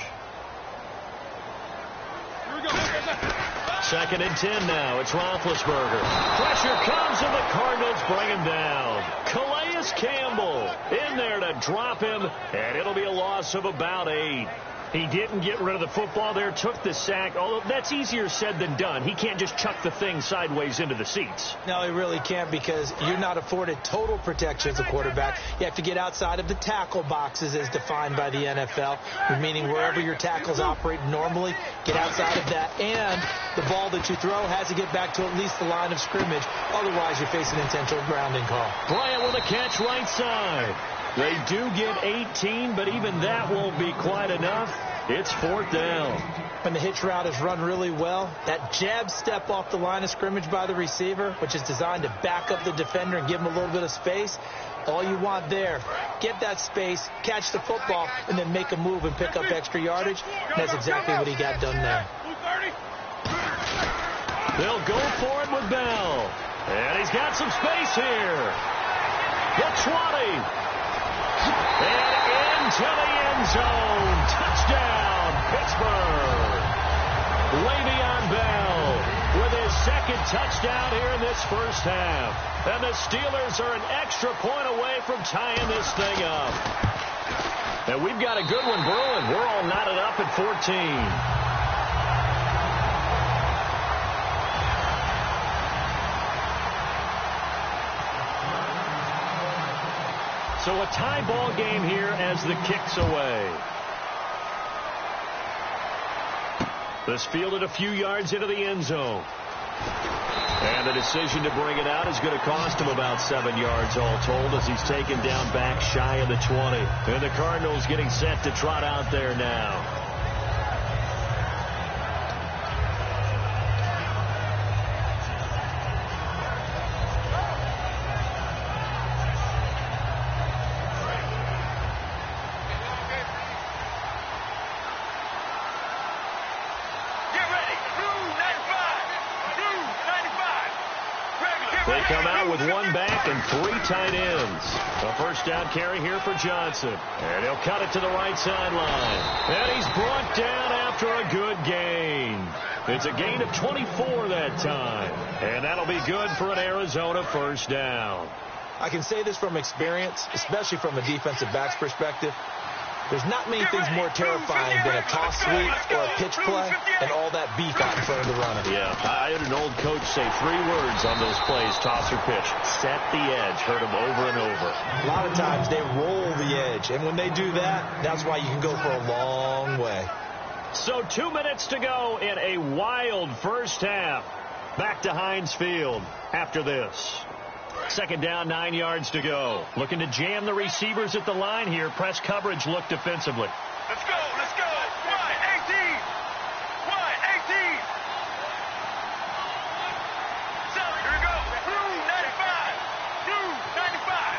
2nd and 10 now. It's Roethlisberger. Pressure comes, and the Cardinals bring him down. Calais Campbell in there to drop him, and it'll be a loss of about 8. He didn't get rid of the football there, took the sack. Although that's easier said than done. He can't just chuck the thing sideways into the seats. No, he really can't because you're not afforded total protection as a quarterback. You have to get outside of the tackle boxes as defined by the NFL, meaning wherever your tackles operate normally, get outside of that. And the ball that you throw has to get back to at least the line of scrimmage. Otherwise, you're facing an intentional grounding call. Bryant with a catch right side. They do get 18, but even that won't be quite enough. It's 4th down. When the hitch route is run really well, that jab step off the line of scrimmage by the receiver, which is designed to back up the defender and give him a little bit of space, all you want there, get that space, catch the football, and then make a move and pick up extra yardage. And that's exactly what he got done there. They'll go for it with Bell. And he's got some space here. The 20. And into the end zone. Touchdown, Pittsburgh. Le'Veon Bell with his second touchdown here in this first half. And the Steelers are an extra point away from tying this thing up. And we've got a good one brewing. We're all knotted up at 14. So a tie ball game here as the kick's away. This fielded a few yards into the end zone. And the decision to bring it out is going to cost him about 7 yards all told as he's taken down back shy of the 20. And the Cardinals getting set to trot out there now. With one back and 3 tight ends. A first down carry here for Johnson. And he'll cut it to the right sideline. And he's brought down after a good gain. It's a gain of 24 that time. And that'll be good for an Arizona first down. I can say this from experience, especially from a defensive back's perspective. There's not many things more terrifying than a toss sweep or a pitch play and all that beef out in front of the runner. Yeah, I had an old coach say 3 words on those plays, toss or pitch. Set the edge. Heard them over and over. A lot of times they roll the edge, and when they do that, that's why you can go for a long way. So 2 minutes to go in a wild first half. Back to Heinz Field after this. Second down, 9 yards to go. Looking to jam the receivers at the line here. Press coverage look defensively. Let's go, let's go. Wide, 18. Wide, 18. So, here we go. Blue, 95. Blue, 95.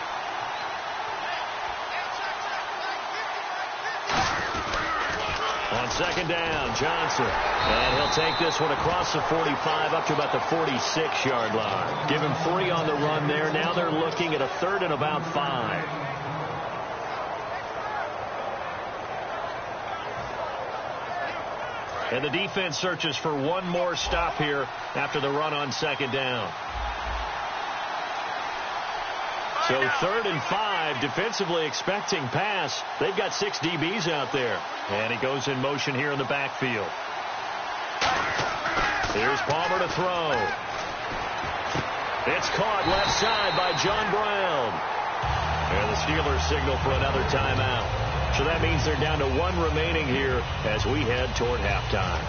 On second down, Johnson. And he'll take this one across the 45 up to about the 46-yard line. Give him 3 on the run there. Now they're looking at a 3rd and about 5. And the defense searches for one more stop here after the run on second down. So 3rd and 5, defensively expecting pass. They've got 6 DBs out there. And he goes in motion here in the backfield. Here's Palmer to throw. It's caught left side by John Brown. And the Steelers signal for another timeout. So that means they're down to 1 remaining here as we head toward halftime.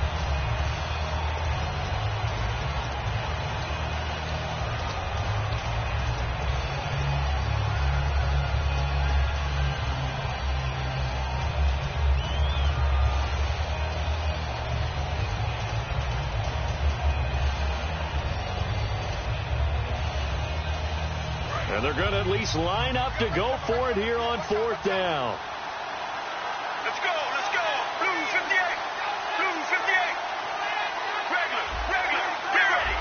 And they're going to at least line up to go for it here on 4th down. Let's go, let's go. Blue, 58. Blue, 58. Regular, get ready.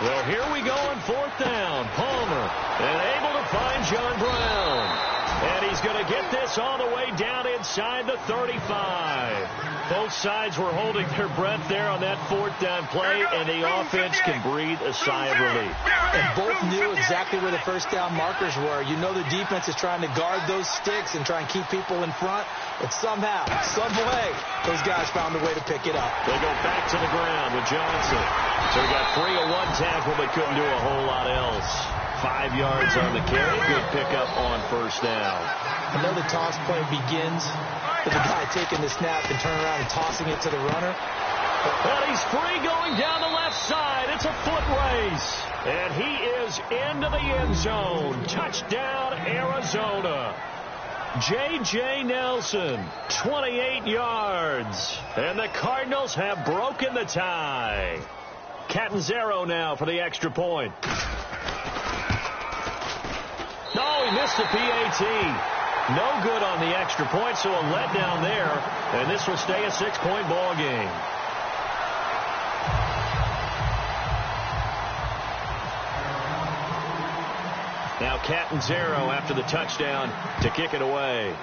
Well, here we go on 4th down. Palmer, and able to find John Brown. And he's going to get this all the way down inside the 35. Both sides were holding their breath there on that 4th down play, and the offense can breathe a sigh of relief. And both knew exactly where the first down markers were. You know the defense is trying to guard those sticks and try and keep people in front, but somehow, some way, those guys found a way to pick it up. They go back to the ground with Johnson. So he got 3 of 1 tackle, but couldn't do a whole lot else. 5 yards on the carry. Good pickup on first down. I know the toss play begins with the guy taking the snap and turning around and tossing it to the runner. And he's free going down the left side. It's a foot race. And he is into the end zone. Touchdown, Arizona. J.J. Nelson, 28 yards. And the Cardinals have broken the tie. Catanzaro now for the extra point. No, he missed the PAT. No good on the extra point, so a letdown there. And this will stay a 6-point ball game. Now Catanzaro after the touchdown to kick it away.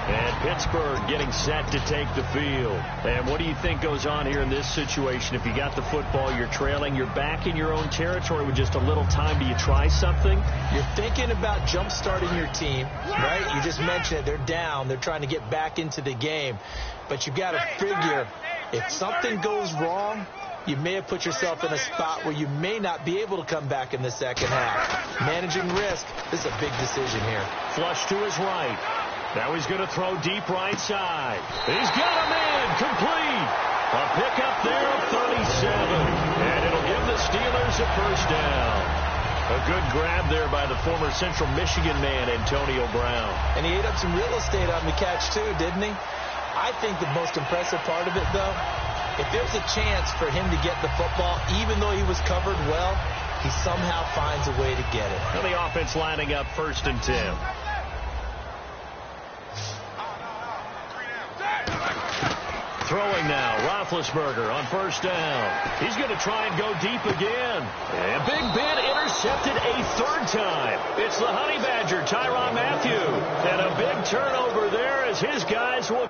And Pittsburgh getting set to take the field. And what do you think goes on here in this situation? If you got the football, you're trailing, you're back in your own territory with just a little time. Do you try something? You're thinking about jump-starting your team, right? You just mentioned it. They're down. They're trying to get back into the game. But you've got to figure if something goes wrong, you may have put yourself in a spot where you may not be able to come back in the second half. Managing risk, this is a big decision here. Flush to his right. Now he's going to throw deep right side. He's got a man complete. A pickup there of 37. And it'll give the Steelers a first down. A good grab there by the former Central Michigan man, Antonio Brown. And he ate up some real estate on the catch, too, didn't he? I think the most impressive part of it, though, if there's a chance for him to get the football, even though he was covered well, he somehow finds a way to get it. Now the offense lining up 1st and 10. Throwing now, Roethlisberger on 1st down. He's going to try and go deep again. And Big Ben intercepted a 3rd time. It's the Honey Badger, Tyrann Mathieu. And a big turnover there as his guys will...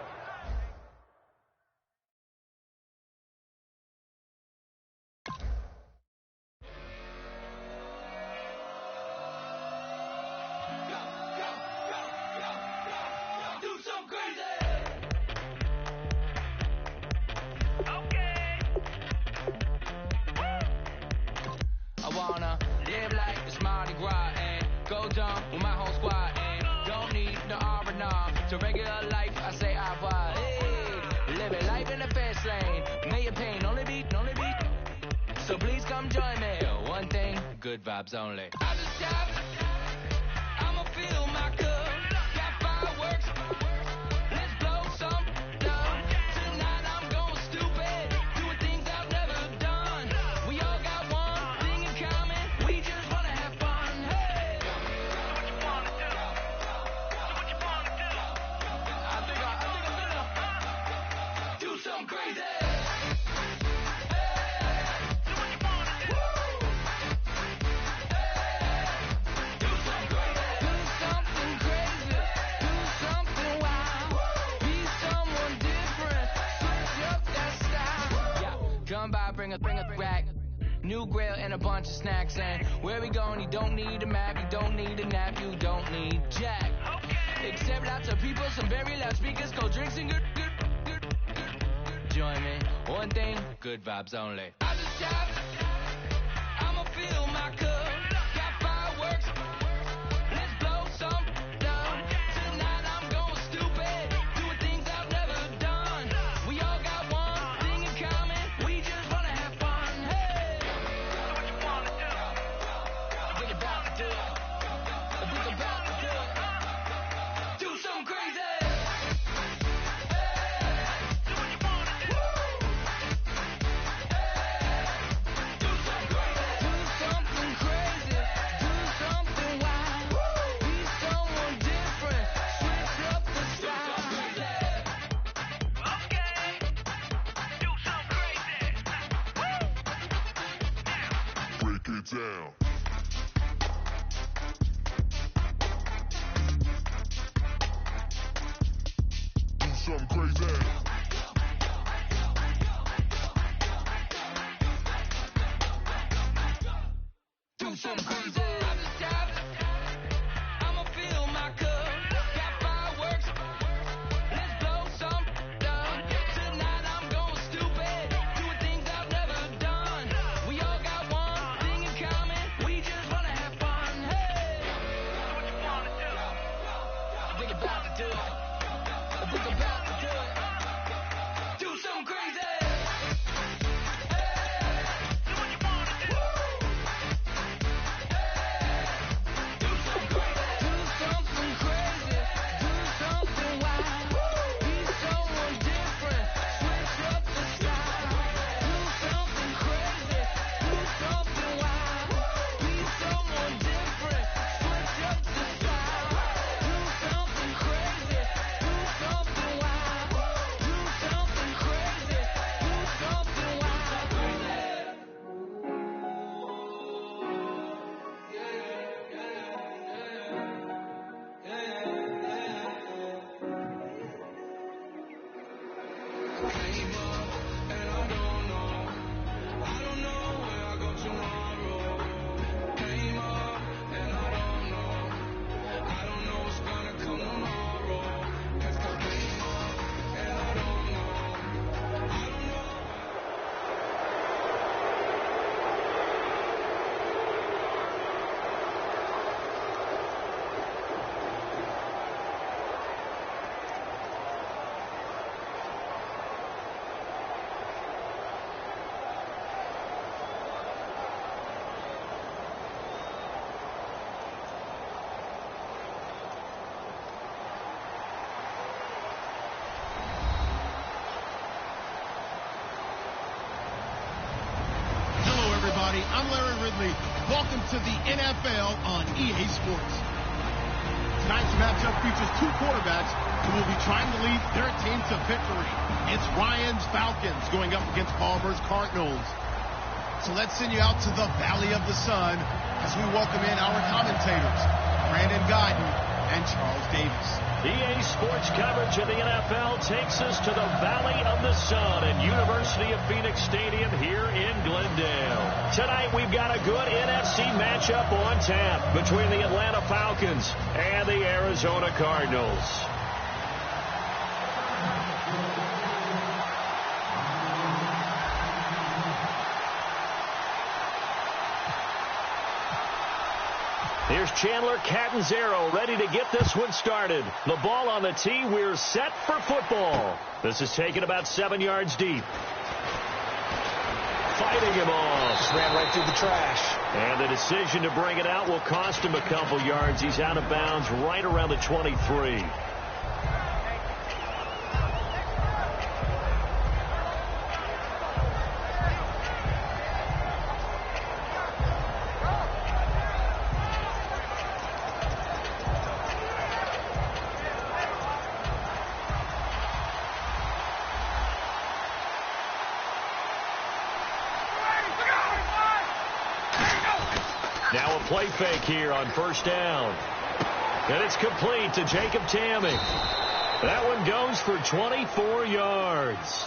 Good vibes only. I just stopped. I'ma fill my cup. Got fireworks. Let's blow some love. Tonight I'm going stupid. Doing things I've never done. We all got one thing in common. We just wanna have fun. Hey. Do what you wanna do. Do what you wanna do. I think I'm gonna do something crazy. Bring a rack, new grill and a bunch of snacks. And where we going? You don't need a map, you don't need a nap, you don't need jack. Except lots of people, some very loud speakers, cold drinks and good. Join me. One thing, good vibes only. I just stopped. I'ma fill my cup. Got fireworks. Let's blow some love. Tonight I'm going stupid. Doing things I've never done. We all got one thing in common. We just wanna have fun. Hey. Do what you wanna do. I think about to do it. I think about to do it. Do something crazy. Down. Do something crazy. Do something crazy. I'ma fill my cup. Got fireworks. Let's blow some love. Tonight I'm going stupid. Doing things I've never done. We all got one thing in common. We just wanna have fun. Hey. Do what you wanna do. I think about to do it. I think about to do it. Do something crazy. Hey. Do what you wanna do. I'm Larry Ridley. Welcome to the NFL on EA Sports. Tonight's matchup features two quarterbacks who will be trying to lead their team to victory. It's Ryan's Falcons going up against Palmer's Cardinals. So let's send you out to the Valley of the Sun as we welcome in our commentators, Brandon Guyton and Charles Davis. EA Sports coverage of the NFL takes us to the Valley of the Sun at University of Phoenix Stadium here in Glendale. Tonight we've got a good NFC matchup on tap between the Atlanta Falcons and the Arizona Cardinals. Here's Chandler Catanzaro ready to get this one started. The ball on the tee. We're set for football. This is taken about 7 yards deep. Fighting him off. Just ran right through the trash. And the decision to bring it out will cost him a couple yards. He's out of bounds right around the 23. Now a play fake here on first down. And it's complete to Jacob Tamming. That one goes for 24 yards.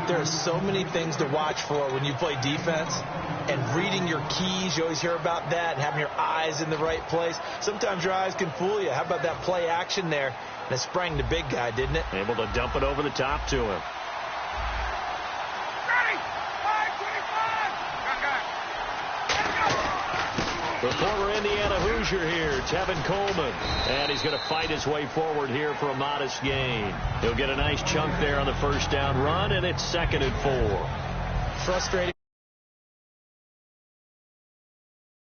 There are so many things to watch for when you play defense. And reading your keys, you always hear about that. And having your eyes in the right place. Sometimes your eyes can fool you. How about that play action there? And it sprang the big guy, didn't it? Able to dump it over the top to him. The former Indiana Hoosier here, Tevin Coleman. And he's going to fight his way forward here for a modest gain. He'll get a nice chunk there on the first down run, and it's 2nd and 4. Frustrating.